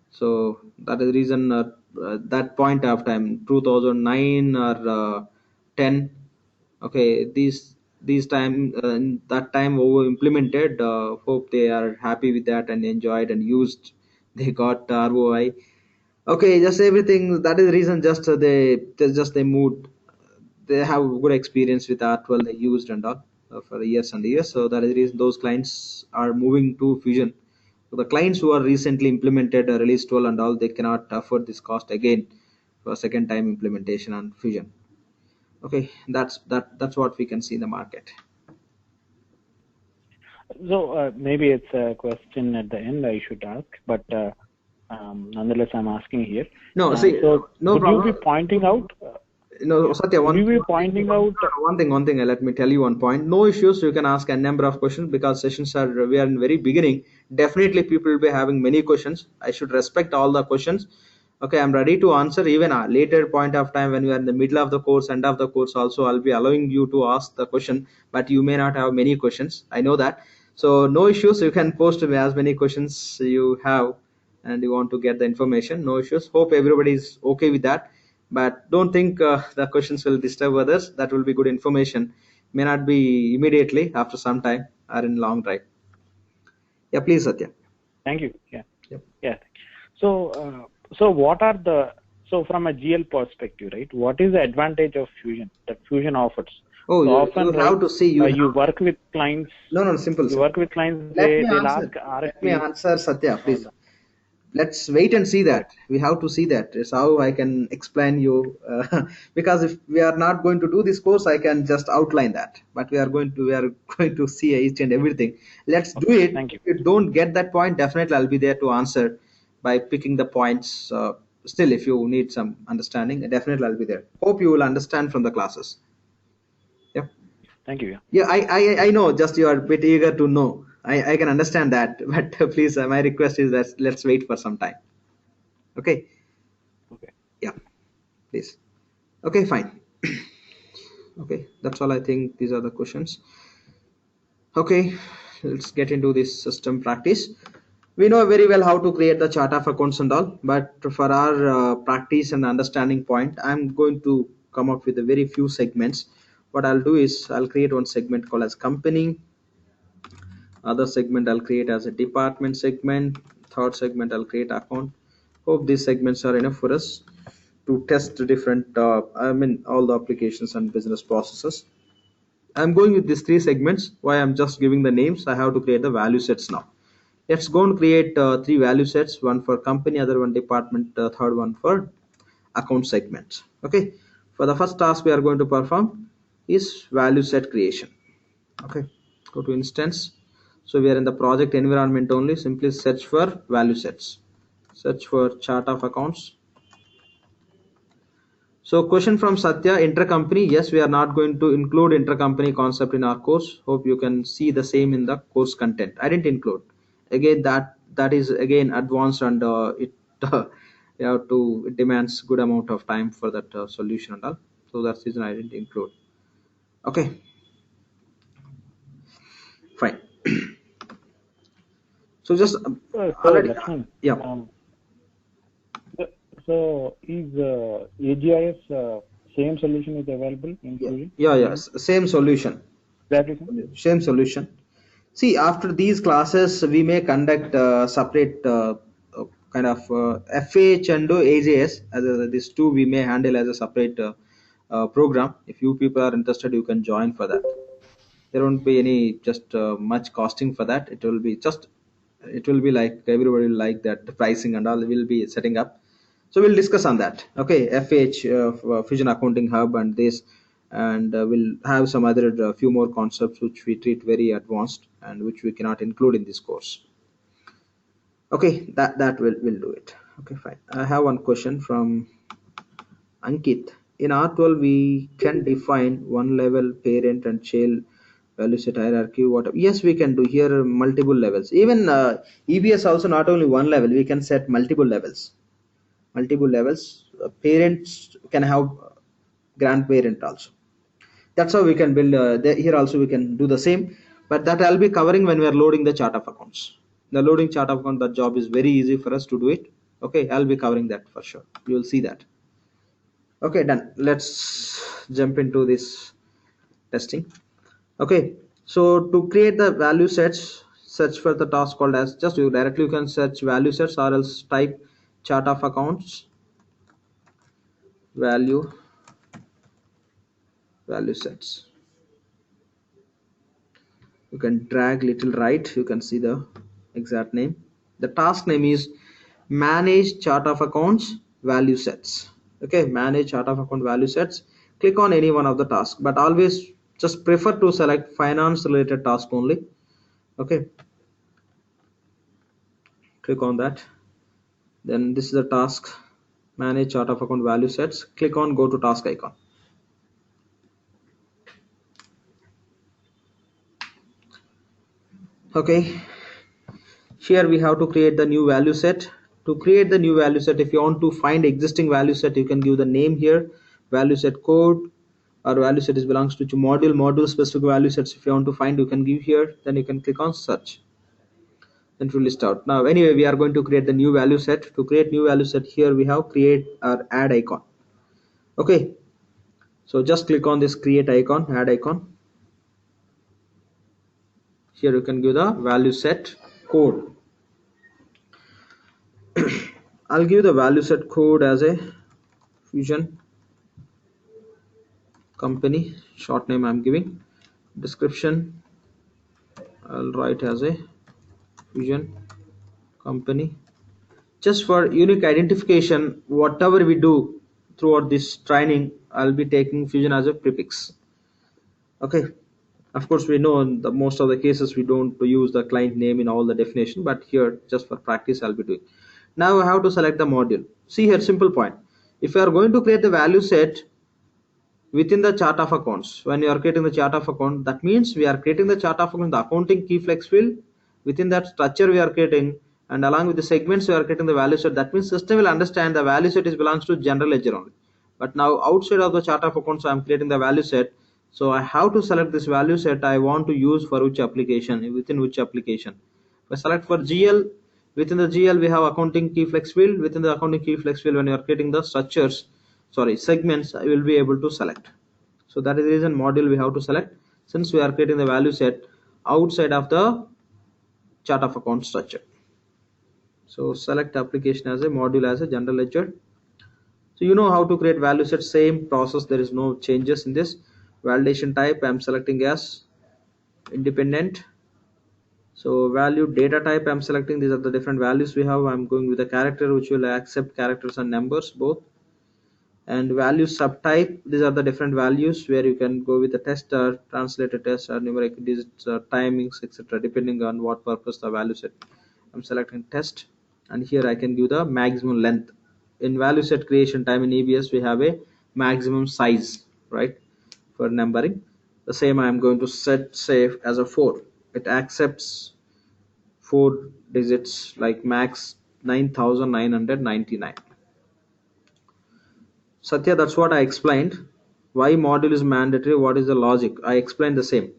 so that is the reason that point of time 2009 or 10. Okay, these time that time over implemented. Hope they are happy with that and enjoyed and used. They got ROI. Okay, just everything. That is the reason. Just they moved. They have good experience with R12. They used and all for years and years. So that is the reason those clients are moving to Fusion. So the clients who are recently implemented release 12 and all, they cannot afford this cost again for second time implementation on Fusion. Okay, that's what we can see in the market. So maybe it's a question at the end I should ask, but nonetheless I'm asking here. No, see, so no would problem. you be pointing out? No, Satya, would you be pointing out? One thing. Let me tell you one point. No issues. You can ask a number of questions because sessions we are in very beginning. Definitely, people will be having many questions. I should respect all the questions. Okay, I'm ready to answer even a later point of time when we are in the middle of the course, end of the course. Also, I'll be allowing you to ask the question, but you may not have many questions. I know that. So no issues. You can post me as many questions you have, and you want to get the information. No issues. Hope everybody is okay with that. But don't think the questions will disturb others. That will be good information. May not be immediately, after some time or in long drive. Yeah, please, Satya. Thank you. Yeah. Yep. Yeah. So what are so from a GL perspective, right? What is the advantage of Fusion that Fusion offers? Oh, So you often, have right, to see. you work with clients. No, simple. You work with clients. Let me They'll answer. ask Let me RFP. answer, Satya, please. Let's wait and see that. We have to see that. It's how I can explain you. Because if we are not going to do this course, I can just outline that. But we are going to see each and everything. Let's do it. Thank you. If you don't get that point, definitely I'll be there to answer by picking the points. Still, if you need some understanding, definitely I'll be there. Hope you will understand from the classes. Yeah. Thank you. Yeah, I know. Just you are a bit eager to know. I can understand that, but please, my request is that let's wait for some time. Okay. Okay. Yeah, please. Okay, fine. Okay, that's all. I think these are the questions. Okay, let's get into this system practice. We know very well how to create the chart of accounts and all, but for our practice and understanding point, I'm going to come up with a very few segments. What I'll do is I'll create one segment called as company. Other segment I'll create as a department segment. Third segment I'll create account. Hope these segments are enough for us to test the different all the applications and business processes. I'm going with these three segments. Why I'm just giving the names, I have to create the value sets now. Let's go and create three value sets, one for company, other one department, third one for account segments. Okay, for the first task we are going to perform is value set creation. Okay, go to instance. So we are in the project environment only. Simply search for value sets. Search for chart of accounts. So question from Satya, intercompany. Yes, we are not going to include intercompany concept in our course. Hope you can see the same in the course content. I didn't include. Again, that is again advanced, and it it demands good amount of time for that solution and all. So that's the reason I didn't include. Okay, fine. So just already, Lakshman, yeah. So is AGIS same solution is available in Fusion? Yeah, same solution. Same solution. See, after these classes, we may conduct separate kind of FH and AJS. These two we may handle as a separate program. If you people are interested, you can join for that. There won't be any just much costing for that. It will be like everybody will like that. The pricing and all will be setting up. So we'll discuss on that. Okay, FH Fusion Accounting Hub and this, and we'll have some other few more concepts which we treat very advanced and which we cannot include in this course. Okay, that will do it. Okay, fine. I have one question from Ankit. In R12 we can define one level parent and child value set hierarchy. What? Yes, we can do here multiple levels. Even EBS also not only one level. We can set multiple levels. Parents can have grandparent also. That's how we can build. Here also we can do the same, but that I'll be covering when we are loading the chart of accounts. The loading chart of account, that job is very easy for us to do it. Okay, I'll be covering that for sure. You will see that. Okay, done. Let's jump into this testing. Okay, so to create the value sets, search for the task called as, just you directly you can search value sets, or else type chart of accounts value sets. You can drag little right, you can see the exact name. The task name is manage chart of accounts value sets. Okay, manage chart of account value sets. Click on any one of the tasks, but always just prefer to select finance related task only. Okay, click on that. Then this is the task, manage chart of account value sets. Click on go to task icon. Okay, here we have to create the new value set. To create the new value set, if you want to find existing value set, you can give the name here, value set code, our value set is belongs to module specific value sets. If you want to find, you can give here, then you can click on search, then it will list out. Now anyway, we are going to create the new value set. To create new value set, here we have create our add icon. Okay, so just click on this create icon, add icon. Here you can give the value set code. I'll give the value set code as a Fusion company, short name I'm giving. Description I'll write as a Fusion company. Just for unique identification, whatever we do throughout this training, I'll be taking Fusion as a prefix. Okay, of course we know in the most of the cases we don't use the client name in all the definition, but here just for practice I'll be doing. Now I have to select the module. See here, simple point. If you are going to create the value set within the chart of accounts, when you are creating the chart of account, that means we are creating the chart of account, the accounting key flex field. Within that structure we are creating, and along with the segments we are creating the value set. That means system will understand the value set is belongs to general ledger only. But now outside of the chart of accounts I am creating the value set, so I have to select this value set I want to use for which application, within which application. If I select for GL, within the GL we have accounting key flex field. Within the accounting key flex field, when you are creating the structures, segments, I will be able to select. So that is the reason module we have to select, since we are creating the value set outside of the chart of account structure. So select application as a module as a general ledger. So you know how to create value set, same process, there is no changes in this. Validation type I'm selecting as independent. So value data type I'm selecting, these are the different values we have. I'm going with a character which will accept characters and numbers both. And value subtype, these are the different values where you can go with a tester, translator test, or numeric digits, timings, etc., depending on what purpose the value set. I'm selecting test, and here I can give the maximum length. In value set creation time in EBS we have a maximum size, right, for numbering. The same I am going to set save as a 4. It accepts 4 digits, like max 9999. Satya, that's what I explained. Why module is mandatory, what is the logic, I explained the same.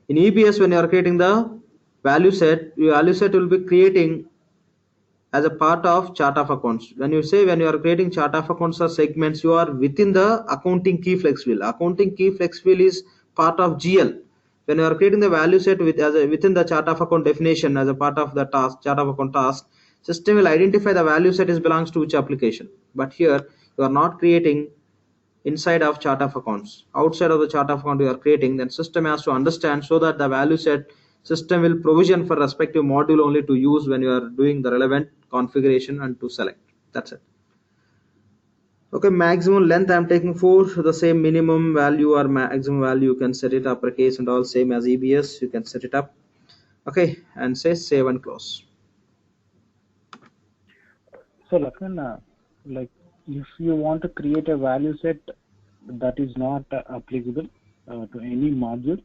In EBS, when you are creating the value set, your value set will be creating as a part of chart of accounts. When you are creating chart of accounts or segments, you are within the accounting key flex wheel. Accounting key flex wheel is part of GL. When you are creating the value set within the chart of account definition as a part of the task, chart of account task, system will identify the value set is belongs to which application. But here you are not creating inside of chart of accounts. Outside of the chart of account you are creating, then system has to understand, so that the value set system will provision for respective module only to use when you are doing the relevant configuration and to select. That's it. Okay, maximum length I'm taking 4. The same minimum value or maximum value you can set it uppercase and all, same as EBS, you can set it up. Okay, and say save and close. So Lakshman, like if you want to create a value set that is not applicable to any module,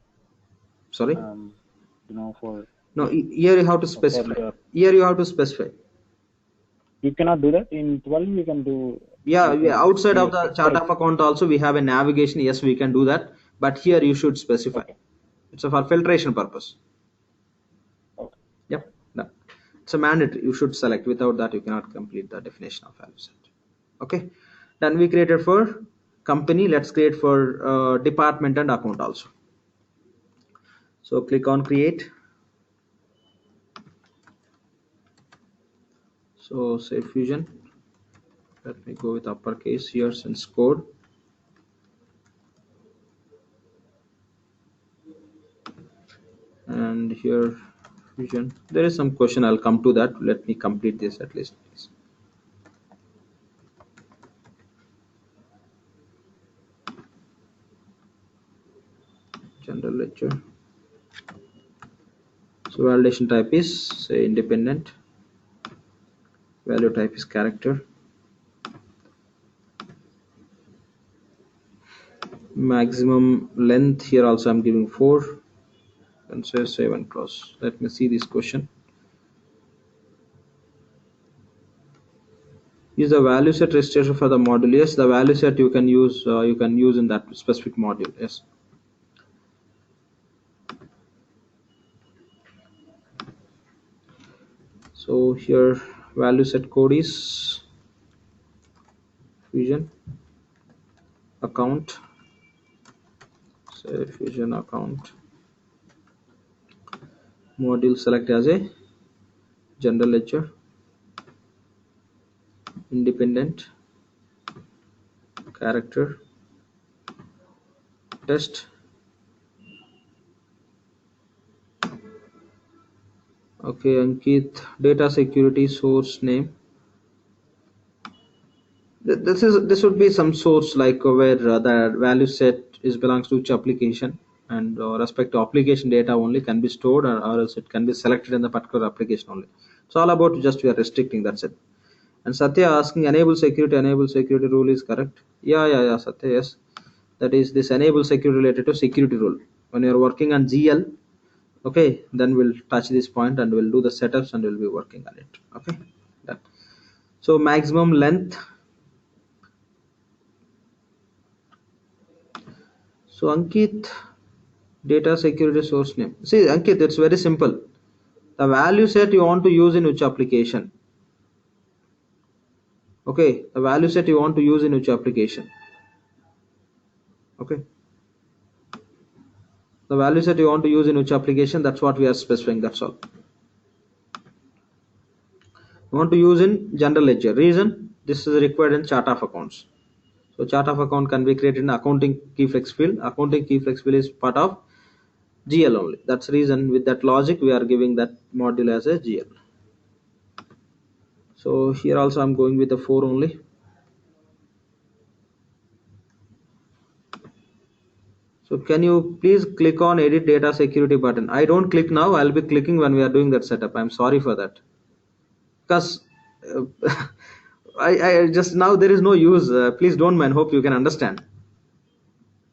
Sorry, for no, here you have to specify. Here you have to specify. You cannot do that. In 12 you can do. Yeah, outside of the chart of account also we have a navigation. Yes, we can do that, but here you should specify. Okay. It's for filtration purpose. Okay. Yep, no. It's a mandatory. You should select. Without that, you cannot complete the definition of value set. Okay. Then we created for company. Let's create for department and account also. So click on create. So say Fusion. Let me go with uppercase here since code. And here Fusion. There is some question. I'll come to that. Let me complete this at least, please. General ledger. So validation type is say independent. Value type is character. Maximum length here also I'm giving 4. And say save and close. Let me see this question. Is the value set registration for the module? Yes, the value set you can use in that specific module. Yes. So here value set code is Fusion account. Say Fusion account module, select as a general ledger, independent, character, test. Okay, Ankit, data security source name. This would be some source like where the value set is belongs to each application, and respect to application data only can be stored, or else it can be selected in the particular application only. It's all about just we are restricting, that's it. And Satya asking enable security rule is correct. Yeah, Satya, yes. That is this enable security related to security rule. When you are working on GL, okay, then we'll touch this point and we'll do the setups and we'll be working on it. Okay, done. So maximum length. So Ankit, data security source name. See Ankit, it's very simple. The value set you want to use in which application. Okay, the value set you want to use in which application. Okay, the value set you want to use in which application, that's what we are specifying, that's all. You want to use in general ledger. Reason, this is required in chart of accounts. So chart of account can be created in accounting key flex field. Accounting key flex field is part of GL only. That's the reason with that logic we are giving that module as a GL. So here also I'm going with the 4 only. So can you please click on edit data security button? I don't click now. I'll be clicking when we are doing that setup. I'm sorry for that. Because I just now there is no use. Please don't mind. Hope you can understand.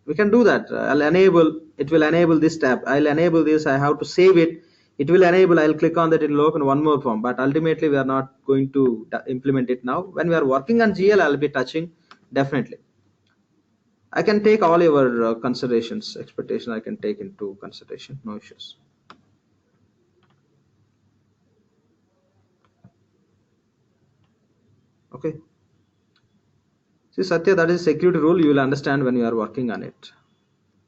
We can do that. I'll enable. It will enable this tab. I'll enable this. I have to save it. It will enable. I'll click on that. It will open one more form. But ultimately, we are not going to implement it now. When we are working on GL, I'll be touching definitely. I can take all your considerations, expectation. I can take into consideration. No issues. Okay. See Satya, that is security rule. You will understand when you are working on it.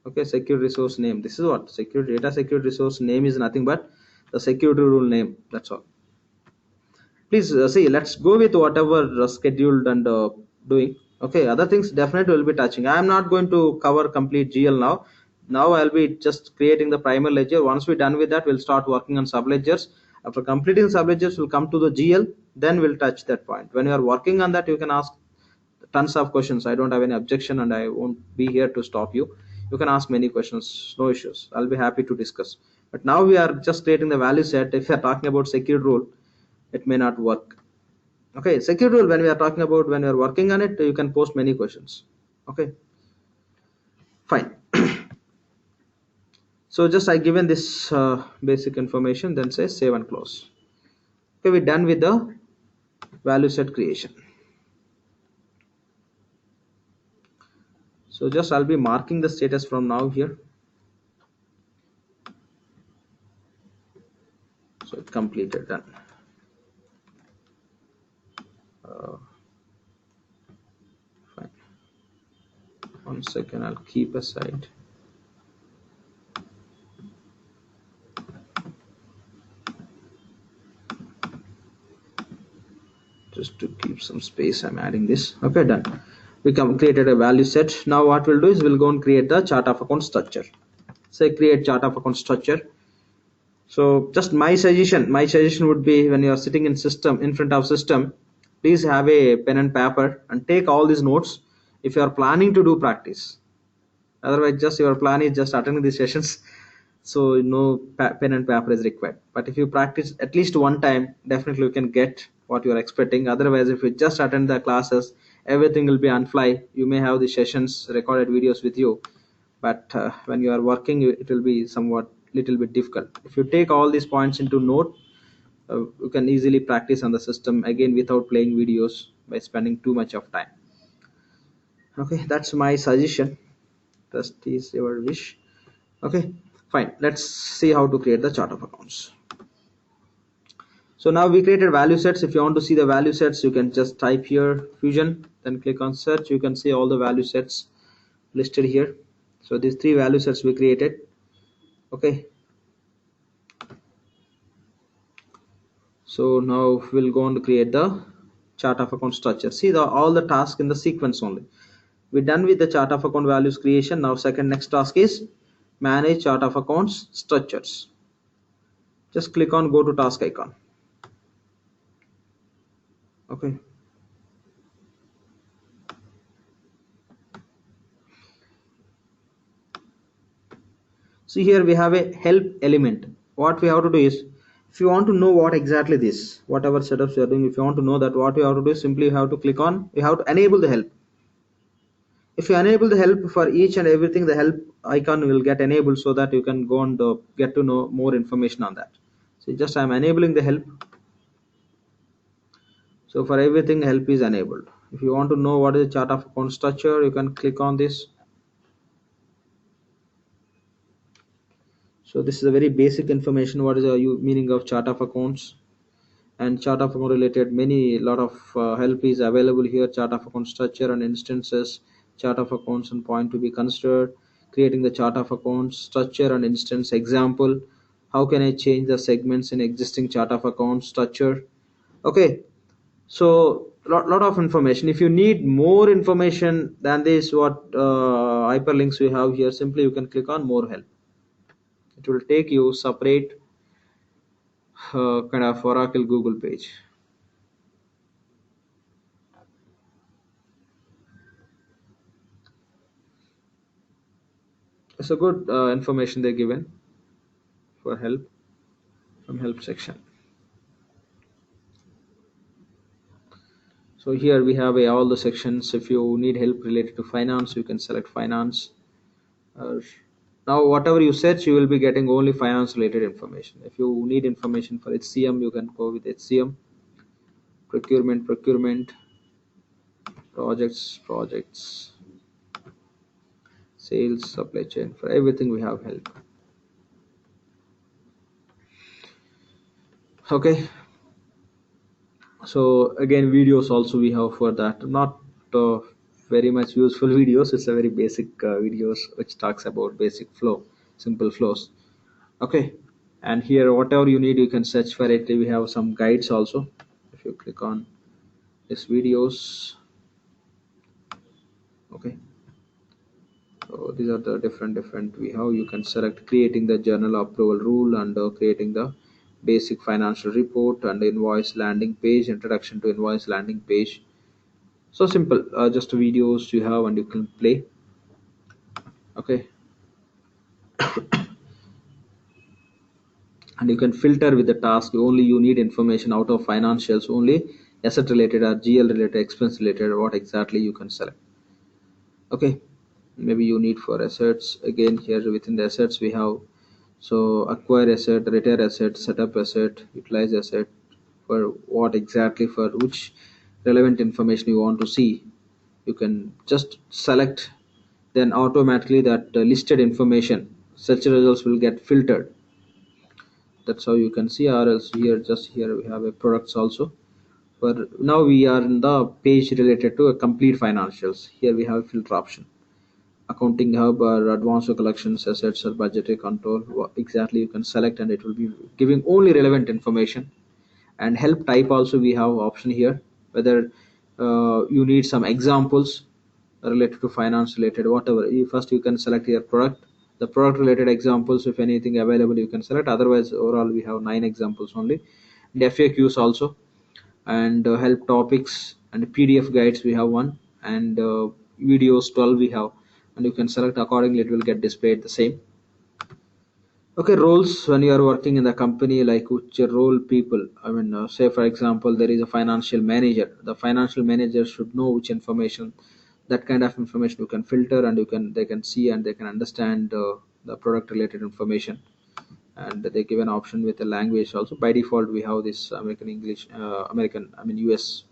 Okay, security resource name. This is what security data security resource name is nothing but the security rule name. That's all. Please see. Let's go with whatever scheduled and doing. Okay, other things definitely will be touching. I am not going to cover complete GL now. Now I'll be just creating the primary ledger. Once we're done with that, we'll start working on subledgers. After completing subledgers, we'll come to the GL. Then we'll touch that point. When you are working on that, you can ask tons of questions. I don't have any objection, and I won't be here to stop you. You can ask many questions, no issues. I'll be happy to discuss. But now we are just creating the value set. If we are talking about security rule, it may not work. Okay, security rule, when we are talking about when we are working on it, you can post many questions. Okay, fine. So just I given this basic information, then say save and close. Okay, we're done with the value set creation. So just I'll be marking the status from now here. So it completed, done. Fine. 1 second, I'll keep aside. Just to keep some space, I'm adding this. Okay, done. We created a value set. Now what we'll do is we'll go and create the chart of account structure. Say create chart of account structure. So just my suggestion would be when you are sitting in front of system, please have a pen and paper and take all these notes if you are planning to do practice. Otherwise, just your plan is just attending these sessions, so no pen and paper is required. But if you practice at least one time, definitely you can get what you are expecting. Otherwise, if you just attend the classes, everything will be on fly. You may have the sessions recorded videos with you, but when you are working, it will be somewhat little bit difficult. If you take all these points into note, you can easily practice on the system again without playing videos. by spending too much of time. Okay, that's my suggestion. That is your wish. Okay, fine. Let's see how to create the chart of accounts. So now we created value sets. If you want to see the value sets, you can just type here Fusion, then click on search. You can see all the value sets listed here. So these 3 value sets we created. Okay, so now we'll go on to create the chart of account structure. See all the tasks in the sequence only. We're done with the chart of account values creation. Now next task is manage chart of accounts structures. Just click on go to task icon. Okay, see here we have a help element. What we have to do is, if you want to know what exactly this, whatever setups you are doing, if you want to know that, what you have to do is simply you have to click on, you have to enable the help. If you enable the help for each and everything, the help icon will get enabled so that you can go and get to know more information on that. So just I'm enabling the help. So for everything, help is enabled. If you want to know what is the chart of account structure, you can click on this. So this is a very basic information. What is the meaning of chart of accounts? And chart of account related lot of help is available here. Chart of account structure and instances, chart of accounts and point to be considered, creating the chart of accounts structure and instance example, how can I change the segments in existing chart of account structure. Okay, so lot of information. If you need more information than this, what hyperlinks we have here, simply you can click on more help. It will take you separate kind of Oracle Google page. It's a good information they're given for help from help section. So here we have all the sections. If you need help related to finance, you can select finance. Now whatever you search, you will be getting only finance related information. If you need information for HCM, you can go with HCM. Procurement, projects, sales, supply chain. For everything we have help. Okay, so again, videos also we have for that. Not very much useful videos. It's a very basic videos which talks about basic flow, simple flows. Okay, and here whatever you need, you can search for it. We have some guides also. If you click on this videos, okay, so these are the different we have. You can select creating the journal approval rule and creating the basic financial report and invoice landing page, introduction to invoice landing page. So simple, just videos you have and you can play. Okay, and you can filter with the task. Only you need information out of financials, only asset related or GL related, expense related, what exactly you can select. Okay, maybe you need for assets. Again, here within the assets we have, so acquire asset, retire asset, setup asset, utilize asset, for what exactly, for which relevant information you want to see. You can just select, then automatically that listed information, search results will get filtered. That's how you can see. Or else here, just here we have a products also. But now we are in the page related to a complete financials. Here we have filter option, accounting hub or advanced collections, assets or budgetary control. What exactly you can select, and it will be giving only relevant information. And help type also we have option here, whether you need some examples related to finance related, whatever. First you can select your product, the product related examples, if anything available you can select. Otherwise overall we have 9 examples only. And FAQs also, and help topics and PDF guides we have one, and videos 12 we have, and you can select accordingly. It will get displayed the same. Okay, roles when you are working in the company, like which role people, I mean, say for example, there is a financial manager. The financial manager should know which information, that kind of information you can filter, and they can see and they can understand the product related information. And they give an option with a language also. By default, we have this American English, I mean US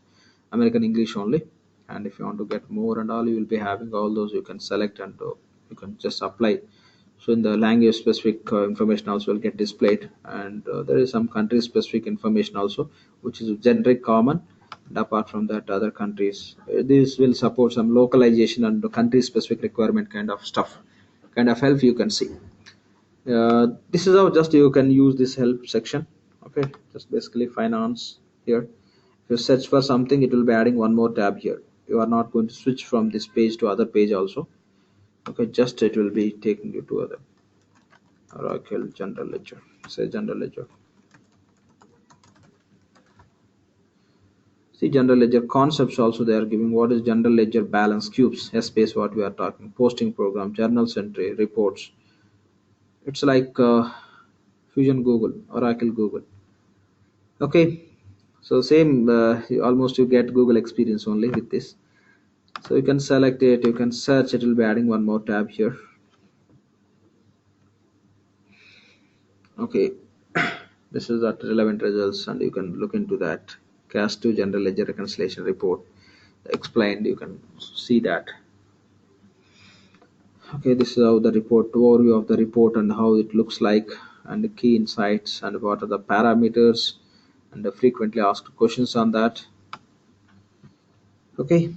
American English only. And if you want to get more and all, you will be having all those. You can select and you can just apply. So in the language specific information also will get displayed, and there is some country specific information also, which is generic common. And apart from that, other countries, this will support some localization and country specific requirement kind of stuff, kind of help you can see. This is how just you can use this help section. Okay, just basically finance here. If you search for something, it will be adding one more tab here. You are not going to switch from this page to other page also. Okay, just it will be taking you to other Oracle general ledger. Say general ledger. See general ledger concepts also they are giving. What is general ledger balance cubes? space what we are talking. Posting program, journal entry, reports. It's like Fusion Google, Oracle Google. Okay, so same almost you get Google experience only with this. So you can select it, you can search, it will be adding one more tab here. Okay, this is that relevant results, and you can look into that. CAS 2 general ledger reconciliation report explained, you can see that. Okay, this is how the report, overview of the report and how it looks like, and the key insights and what are the parameters and the frequently asked questions on that. Okay,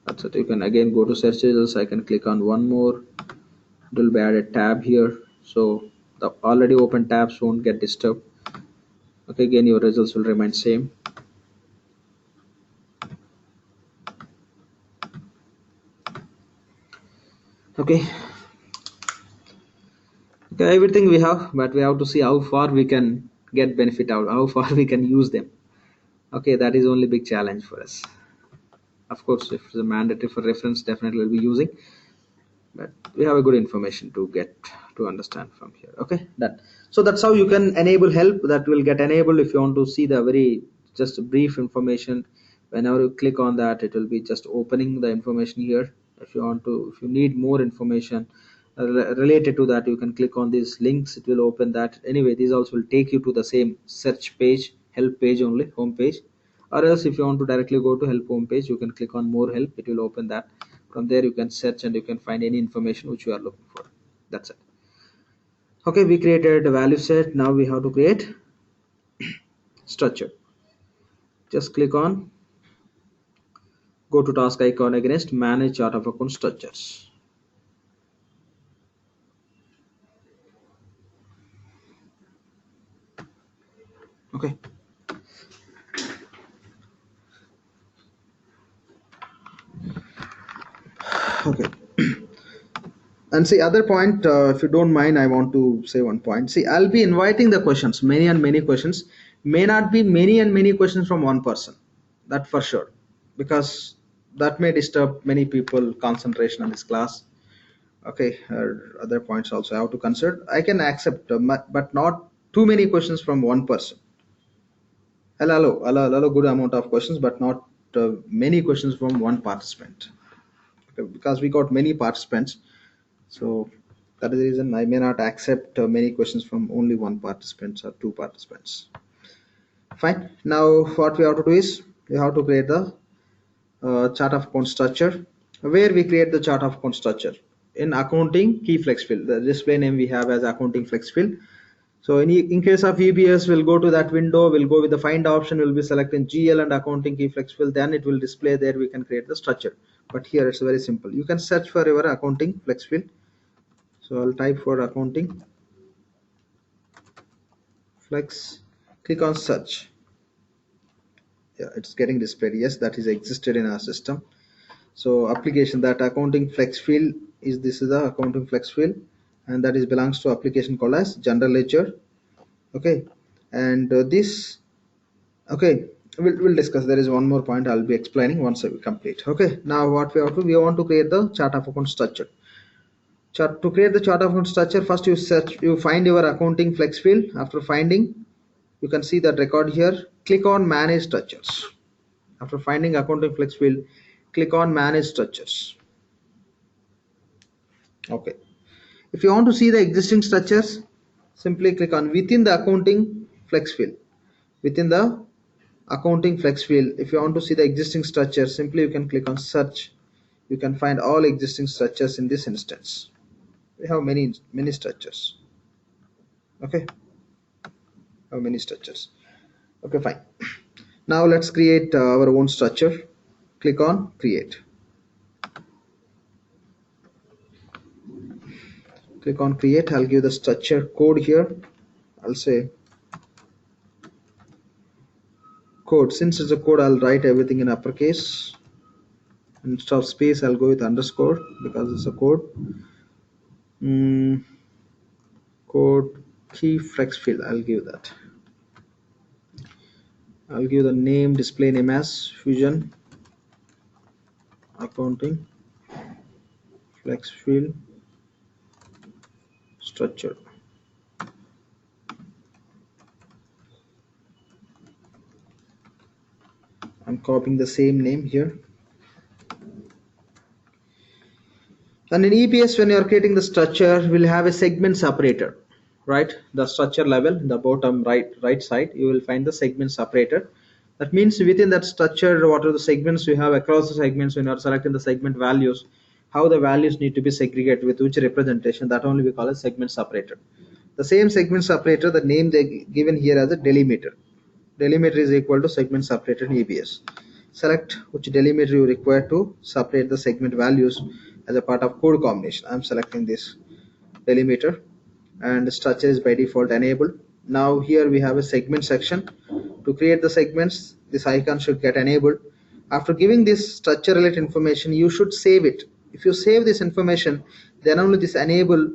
that's it. You can again go to search results. I can click on one more. It will be added tab here, so the already open tabs won't get disturbed. Okay, again your results will remain same. Okay, everything we have, but we have to see how far we can get benefit out, how far we can use them. Okay, that is only big challenge for us. Of course, if it's a mandatory for reference, definitely we'll be using, but we have a good information to get to understand from here. Okay, that, so that's how you can enable help. That will get enabled if you want to see the very just brief information. Whenever you click on that, it will be just opening the information here. If you want to, if you need more information related to that, you can click on these links, it will open that. Anyway, these also will take you to the same search page, help page only, home page. Or else if you want to directly go to help home page, you can click on more help, it will open that. From there you can search and you can find any information which you are looking for. That's it. Okay, we created a value set. Now we have to create structure. Just click on, go to task icon against manage chart of account structures. Okay, okay. And see other point, if you don't mind, I want to say one point. See, I'll be inviting the questions, many and many questions. May not be many and many questions from one person, that for sure, because that may disturb many people concentration on this class. Okay, other points also I have to consider. I can accept, but not too many questions from one person. Hello, good amount of questions, but not many questions from one participant. Okay, because we got many participants, so that is the reason I may not accept many questions from only one participant or two participants. Fine. Now what we have to do is we have to create the chart of account structure. Where we create the chart of account structure? In accounting key flex field. The display name we have as accounting flex field. So in case of EBS, we'll go to that window, we'll go with the find option, we'll be selecting GL and accounting key flex field, then it will display there, we can create the structure. But here it's very simple. You can search for your accounting flex field. So I'll type for accounting flex, click on search. Yeah, it's getting displayed. Yes, that is existed in our system. So application, that accounting flex field is, this is the accounting flex field, and that is belongs to application called as general ledger. Okay, and this, okay, we'll discuss. There is one more point I'll be explaining once I complete. Okay, now what we have to, we want to create the chart of account structure. To create the chart of account structure, first you search, you find your accounting flex field. After finding, you can see that record here, click on manage structures. After finding accounting flex field, click on manage structures. Okay, if you want to see the existing structures, simply click on within the accounting flex field. Within the Accounting flex field. If you want to see the existing structure, simply you can click on search. You can find all existing structures in this instance. We have many structures. Okay, have many structures. Okay, fine. Now let's create our own structure. Click on create. Click on create. I'll give the structure code here. I'll say code. Since it's a code, I'll write everything in uppercase. Instead of space, I'll go with underscore because it's a code. Code key flex field. I'll give that. I'll give the name, display name as Fusion Accounting Flex Field Structure. I'm copying the same name here. And in EPS, when you are creating the structure, we'll have a segment separator, right? The structure level, in the bottom right side, you will find the segment separator. That means within that structure, what are the segments you have across the segments when you are selecting the segment values, how the values need to be segregated with which representation, that only we call a segment separator. The same segment separator, the name they given here as a delimiter. Delimiter is equal to segment separator in EPS. Select which delimiter you require to separate the segment values as a part of code combination. I'm selecting this delimiter, and the structure is by default enabled. Now here we have a segment section. To create the segments, this icon should get enabled. After giving this structure related information, you should save it. If you save this information, then only this enable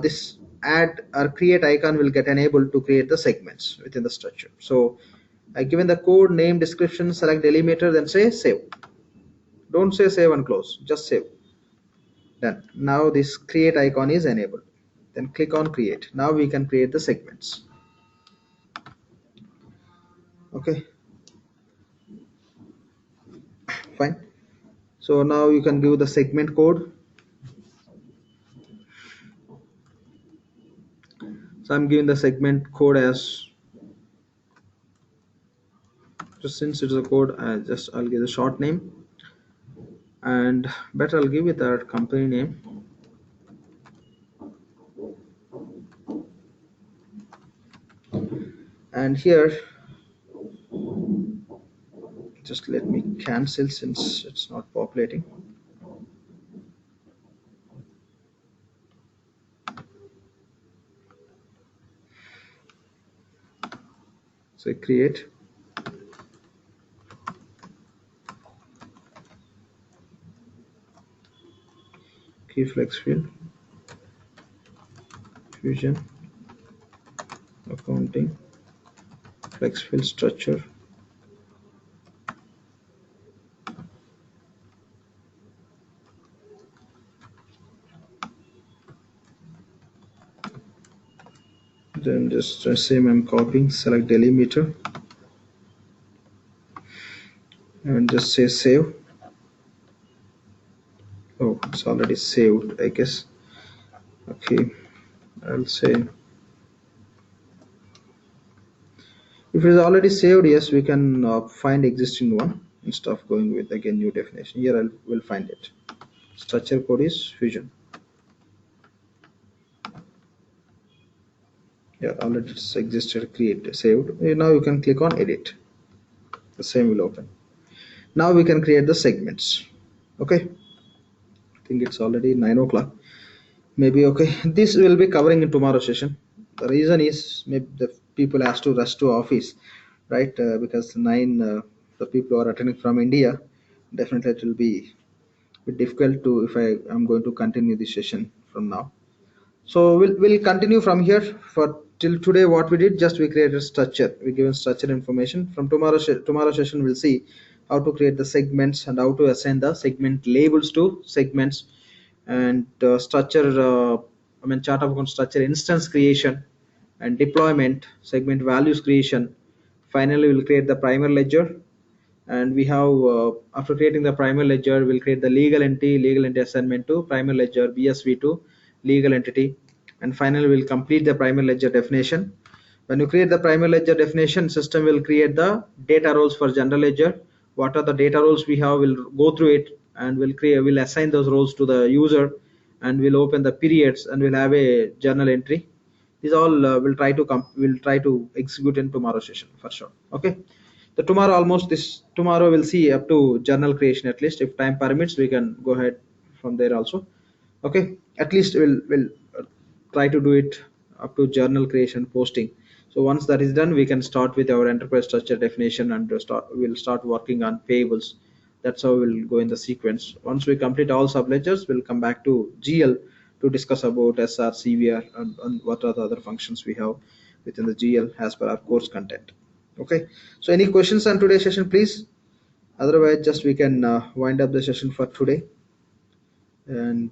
this add or create icon will get enabled to create the segments within the structure. So given the code name description, select delimiter, then say save. Don't say save and close, just save. Done. Now this create icon is enabled. Then click on create. Now we can create the segments. Okay, fine. So now you can give the segment code. So I'm giving the segment code as, just since it's a code, I'll give the short name, and better I'll give it our company name. And here, just let me cancel since it's not populating. So create. Key flex field. Fusion Accounting Flex field structure. Then just same I'm copying, select delimiter, and just say save. Oh, it's already saved, I guess. Okay, I'll say if it is already saved, yes, we can find existing one instead of going with again new definition. Here I will find it. Structure code is Fusion. Yeah, already it's existed, create, saved. Now you can click on edit. The same will open. Now we can create the segments. Okay, I think it's already 9 o'clock. Maybe okay. This will be covering in tomorrow's session. The reason is maybe the people has to rush to office, right? Because the people who are attending from India, definitely it will be a bit difficult to if I am going to continue this session from now. So we'll continue from here. For till today what we did, just we created structure, we given structure information. From tomorrow session we'll see how to create the segments and how to assign the segment labels to segments, and structure chart of account structure instance creation and deployment, segment values creation. Finally we'll create the primary ledger, and we have after creating the primary ledger, we'll create the legal entity assignment to primary ledger, BSV to legal entity, and finally we'll complete the primary ledger definition. When you create the primary ledger definition, system will create the data roles for general ledger. What are the data roles we have? We'll go through it and we'll assign those roles to the user, and we'll open the periods and we'll have a journal entry. These all we'll try to execute in tomorrow's session for sure. Okay. The tomorrow we'll see up to journal creation. At least if time permits, we can go ahead from there also. Okay. At least we'll try to do it up to journal creation posting. So once that is done, we can start with our enterprise structure definition and we'll start working on payables. That's how we'll go in the sequence. Once we complete all subledgers, we'll come back to GL to discuss about SR, CVR, and what are the other functions we have within the GL as per our course content. Okay. So any questions on today's session, please? Otherwise, just we can wind up the session for today. And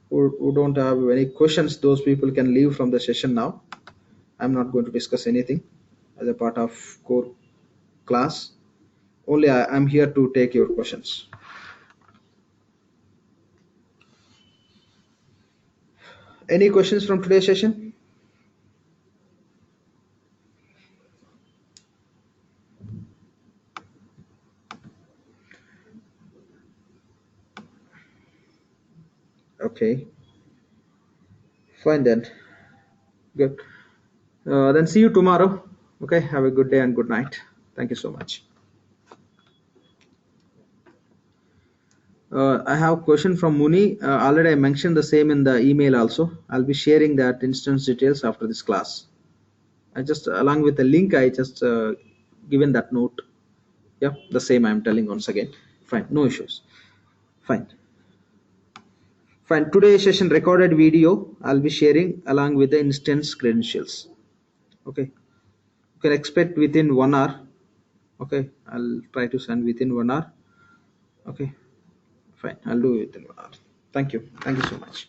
who don't have any questions, those people can leave from the session now. I'm not going to discuss anything as a part of core class. Only I'm here to take your questions. Any questions from today's session? Okay. Fine then. Good. Then see you tomorrow. Okay. Have a good day and good night. Thank you so much. I have a question from Muni. Already I mentioned the same in the email also. I'll be sharing that instance details after this class. I just, along with the link, I just given that note. Yeah, the same I'm telling once again. Fine, no issues. Fine. Fine. Today's session recorded video I'll be sharing along with the instance credentials. Okay. You can expect within 1 hour. Okay. I'll try to send within 1 hour. Okay. Fine. I'll do it within 1 hour. Thank you. Thank you so much.